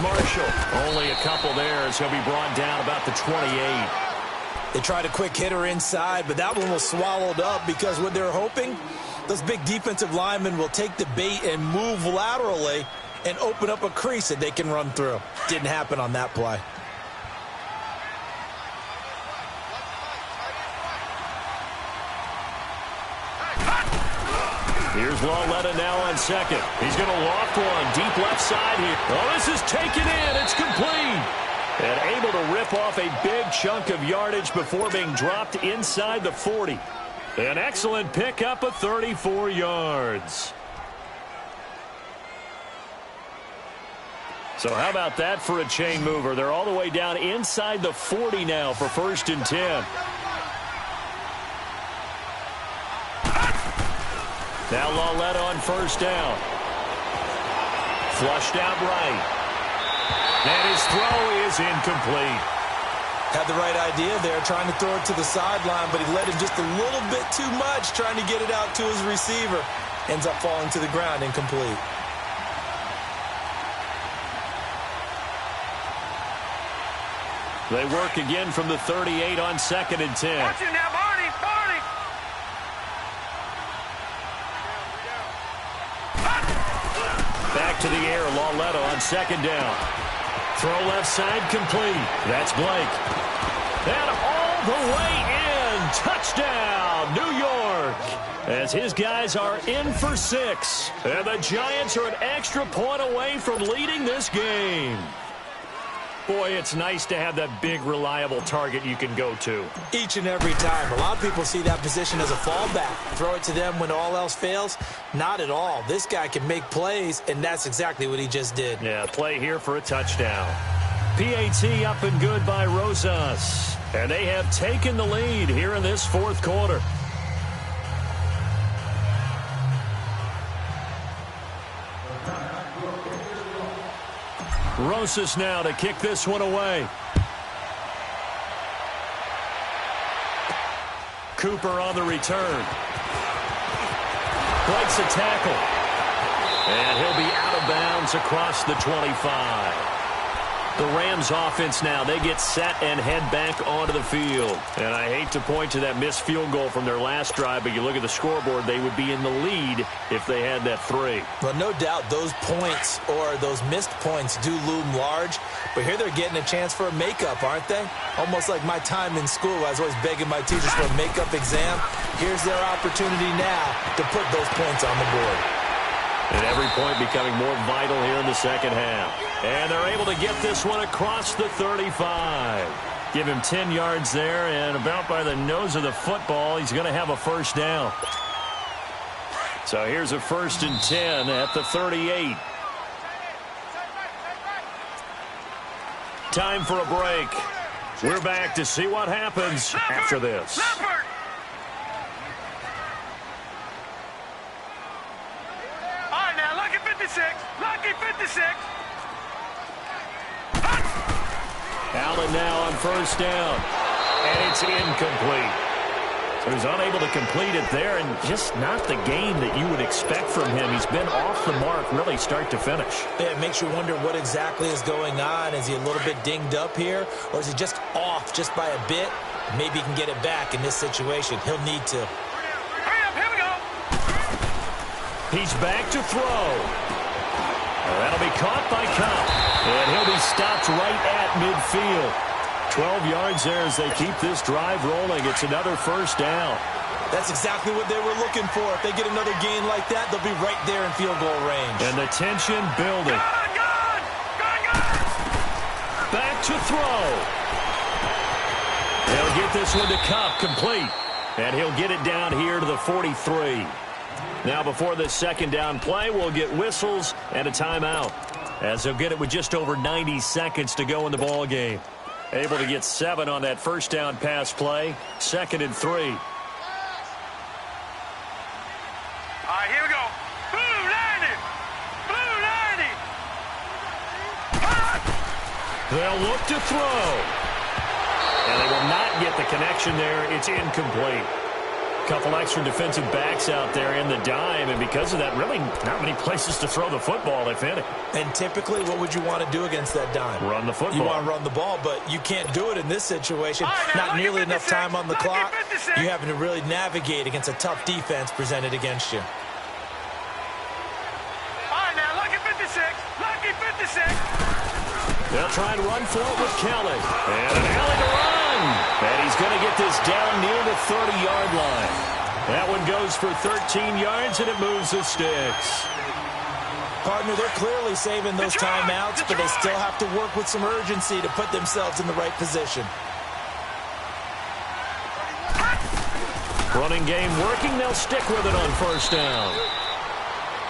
Marshall, only a couple there as he'll be brought down about the 28. They tried a quick hitter inside, but that one was swallowed up because what they're hoping, those big defensive linemen will take the bait and move laterally and open up a crease that they can run through. Didn't happen on that play. Here's Lawletta now on 2nd. He's going to loft one deep left side here. Oh, this is taken in. It's complete. And able to rip off a big chunk of yardage before being dropped inside the 40. An excellent pickup of 34 yards. So how about that for a chain mover? They're all the way down inside the 40 now for 1st and 10. Now Lawletta on 1st down. Flushed out right. And his throw is incomplete. Had the right idea there, trying to throw it to the sideline, but he let him just a little bit too much, trying to get it out to his receiver. Ends up falling to the ground, incomplete. They work again from the 38 on 2nd and 10. Watch it now, Barney. Barney. Back to the air, Lawletta on 2nd down. Throw left side complete. That's Blake. And all the way in. Touchdown, New York. As his guys are in for 6. And the Giants are an extra point away from leading this game. Boy, it's nice to have that big, reliable target you can go to. Each and every time. A lot of people see that position as a fallback. Throw it to them when all else fails. Not at all. This guy can make plays, and that's exactly what he just did. Yeah, play here for a touchdown. PAT up and good by Rosas. And they have taken the lead here in this fourth quarter. Rosas now to kick this one away. Cooper on the return. Breaks a tackle. And he'll be out of bounds across the 25. The Rams offense now, they get set and head back onto the field. And I hate to point to that missed field goal from their last drive, but you look at the scoreboard, they would be in the lead if they had that 3. Well, no doubt those points or those missed points do loom large, but here they're getting a chance for a makeup, aren't they? Almost like my time in school. I was always begging my teachers for a makeup exam. Here's their opportunity now to put those points on the board. And every point becoming more vital here in the second half. And they're able to get this one across the 35. Give him 10 yards there, and about by the nose of the football, he's going to have a first down. So here's a 1st and 10 at the 38. Time for a break. We're back to see what happens after this. Lucky 56. Allen now on first down. And it's incomplete. So he's unable to complete it there, and just not the game that you would expect from him. He's been off the mark really start to finish. Yeah, it makes you wonder what exactly is going on. Is he a little bit dinged up here, or is he just off just by a bit? Maybe he can get it back in this situation. He'll need to. Hurry up, here we go. He's back to throw. That'll be caught by Cup. And he'll be stopped right at midfield. 12 yards there as they keep this drive rolling. It's another first down. That's exactly what they were looking for. If they get another gain like that, they'll be right there in field goal range. And the tension building. Gone! Back to throw. They'll get this one to Cup, complete. And he'll get it down here to the 43. Now before this second down play, we'll get whistles and a timeout, as they'll get it with just over 90 seconds to go in the ball game. Able to get 7 on that first down pass play. 2nd and 3. All right, here we go. Blue 90. Blue 90. They'll look to throw. And they will not get the connection there. It's incomplete. Couple extra defensive backs out there in the dime, and because of that, really not many places to throw the football, if any. And typically, what would you want to do against that dime? Run the football. You want to run the ball, but you can't do it in this situation. Not nearly enough time on the clock. You're having to really navigate against a tough defense presented against you. All right, now, lucky 56. Lucky 56. They'll try and run for it with Kelly. And an alley to run. And he's going to get this down near the 30-yard line. That one goes for 13 yards, and it moves the sticks. Partner, they're clearly saving those timeouts, but they still have to work with some urgency to put themselves in the right position. Running game working. They'll stick with it on first down.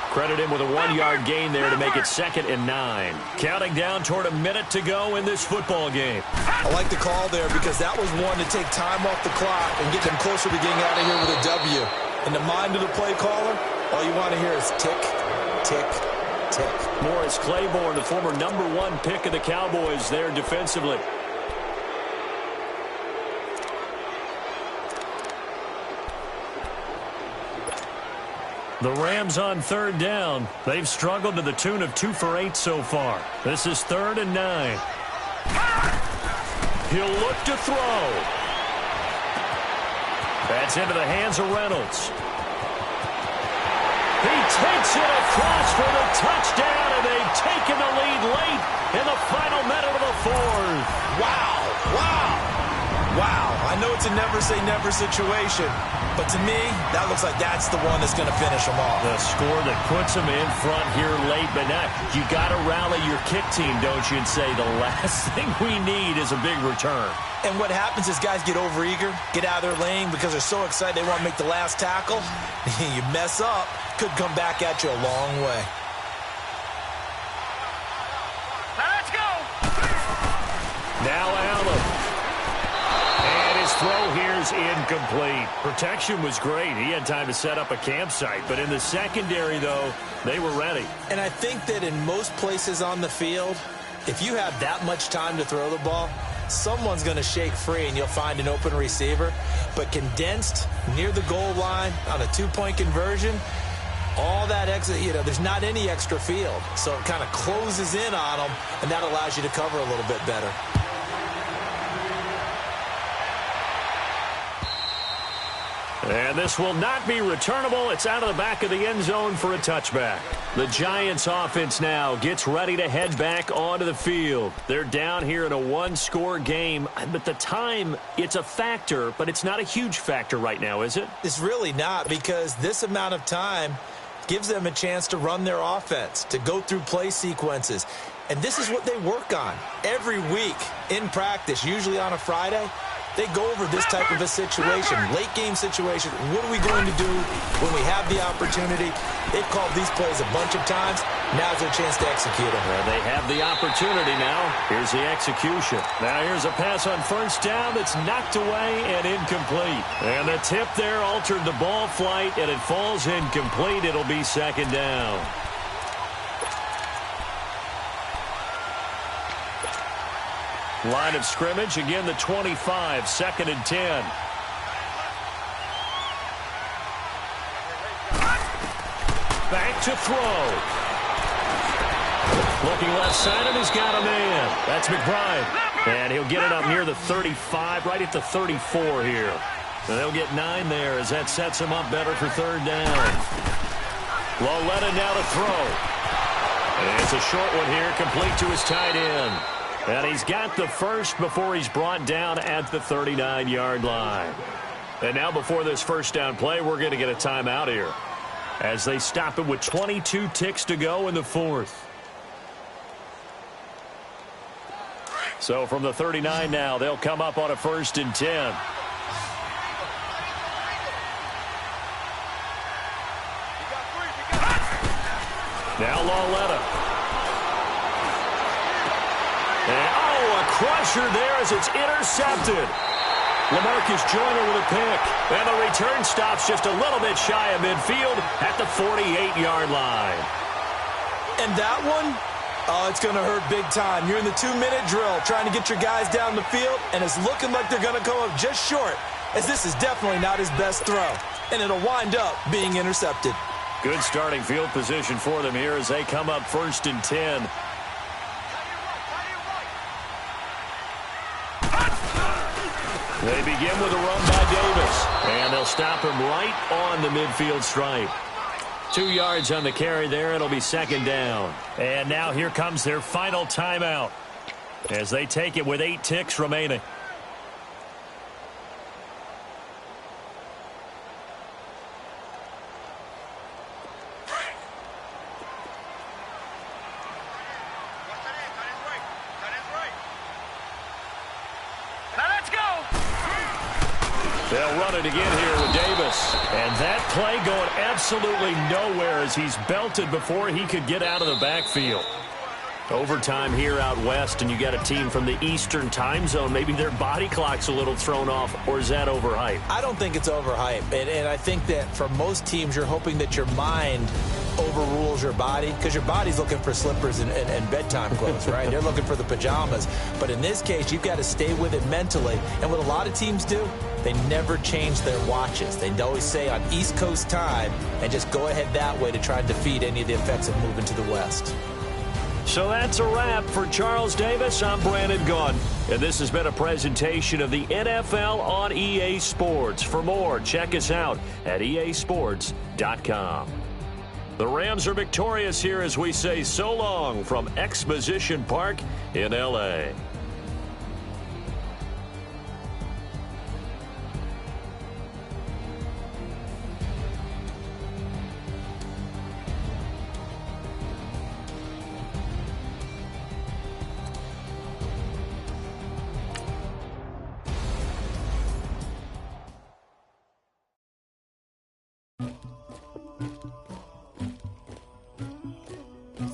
Credit him with a 1-yard gain there to make it 2nd and 9. Counting down toward a minute to go in this football game. I like the call there because that was one to take time off the clock and get them closer to getting out of here with a W. In the mind of the play caller, all you want to hear is tick, tick, tick. Morris Claiborne, the former #1 pick of the Cowboys there defensively. The Rams on 3rd down. They've struggled to the tune of 2 for 8 so far. This is 3rd and 9. He'll look to throw. That's into the hands of Reynolds. He takes it across for the touchdown, and they've taken the lead late in the final minute of the 4th. Wow, wow. Wow, I know it's a never-say-never situation, but to me, that looks like that's the one that's going to finish them off. The score that puts them in front here late, but now you got to rally your kick team, don't you, and say the last thing we need is a big return. And what happens is guys get overeager, get out of their lane because they're so excited they want to make the last tackle. You mess up, could come back at you a long way. Let's go! Now Allen. And his throw here's incomplete. Protection was great. He had time to set up a campsite. But in the secondary, though, they were ready. And I think that in most places on the field, if you have that much time to throw the ball, someone's going to shake free and you'll find an open receiver. But condensed near the goal line on a two-point conversion, all that extra, there's not any extra field. So it kind of closes in on them, and that allows you to cover a little bit better. And this will not be returnable. It's out of the back of the end zone for a touchback. The Giants offense now gets ready to head back onto the field. They're down here in a one-score game, but the time, it's a factor, but it's not a huge factor right now, is it? It's really not, because this amount of time gives them a chance to run their offense, to go through play sequences. And this is what they work on every week in practice, usually on a Friday. They go over this type of a situation, late-game situation. What are we going to do when we have the opportunity? They've called these plays a bunch of times. Now's their chance to execute them. Well, they have the opportunity now. Here's the execution. Now here's a pass on first down that's knocked away and incomplete. And the tip there altered the ball flight, and it falls incomplete. It'll be second down. Line of scrimmage, again the 25, 2nd and 10. Back to throw. Looking left side, and he's got a man. That's McBride. And he'll get it up near the 35, right at the 34 here. And they'll get 9 there as that sets him up better for third down. Loletta now to throw. And it's a short one here, complete to his tight end. And he's got the first before he's brought down at the 39-yard line. And now before this first down play, we're going to get a timeout here as they stop it with 22 ticks to go in the fourth. So from the 39 now, they'll come up on a 1st and 10. Now Loletta. And, a crusher there as it's intercepted. LaMarcus Joyner with a pick. And the return stops just a little bit shy of midfield at the 48-yard line. And that one, it's going to hurt big time. You're in the 2-minute drill trying to get your guys down the field, and it's looking like they're going to come up just short, as this is definitely not his best throw. And it'll wind up being intercepted. Good starting field position for them here as they come up 1st and 10. They begin with a run by Davis, and they'll stop him right on the midfield stripe. 2 yards on the carry there. It'll be 2nd down. And now here comes their final timeout as they take it with 8 ticks remaining. They'll run it again here with Davis. And that play going absolutely nowhere as he's belted before he could get out of the backfield. Overtime here out west, and you got a team from the Eastern time zone. Maybe their body clock's a little thrown off, or is that overhyped? I don't think it's overhyped. And I think that for most teams, you're hoping that your mind overrules your body, because your body's looking for slippers and bedtime clothes, right? They're looking for the pajamas. But in this case, you've got to stay with it mentally. And what a lot of teams do, they never change their watches. They always say on East Coast time and just go ahead that way to try and defeat any of the effects of moving to the West. So that's a wrap for Charles Davis. I'm Brandon Gaudin, and this has been a presentation of the NFL on EA Sports. For more, check us out at easports.com. The Rams are victorious here as we say so long from Exposition Park in L.A.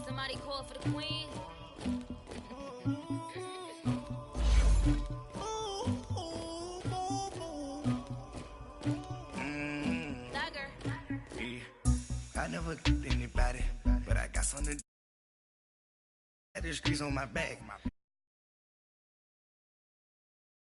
Somebody call for the queen. Dagger. Yeah. I never anybody, but I got something. The streets on my back.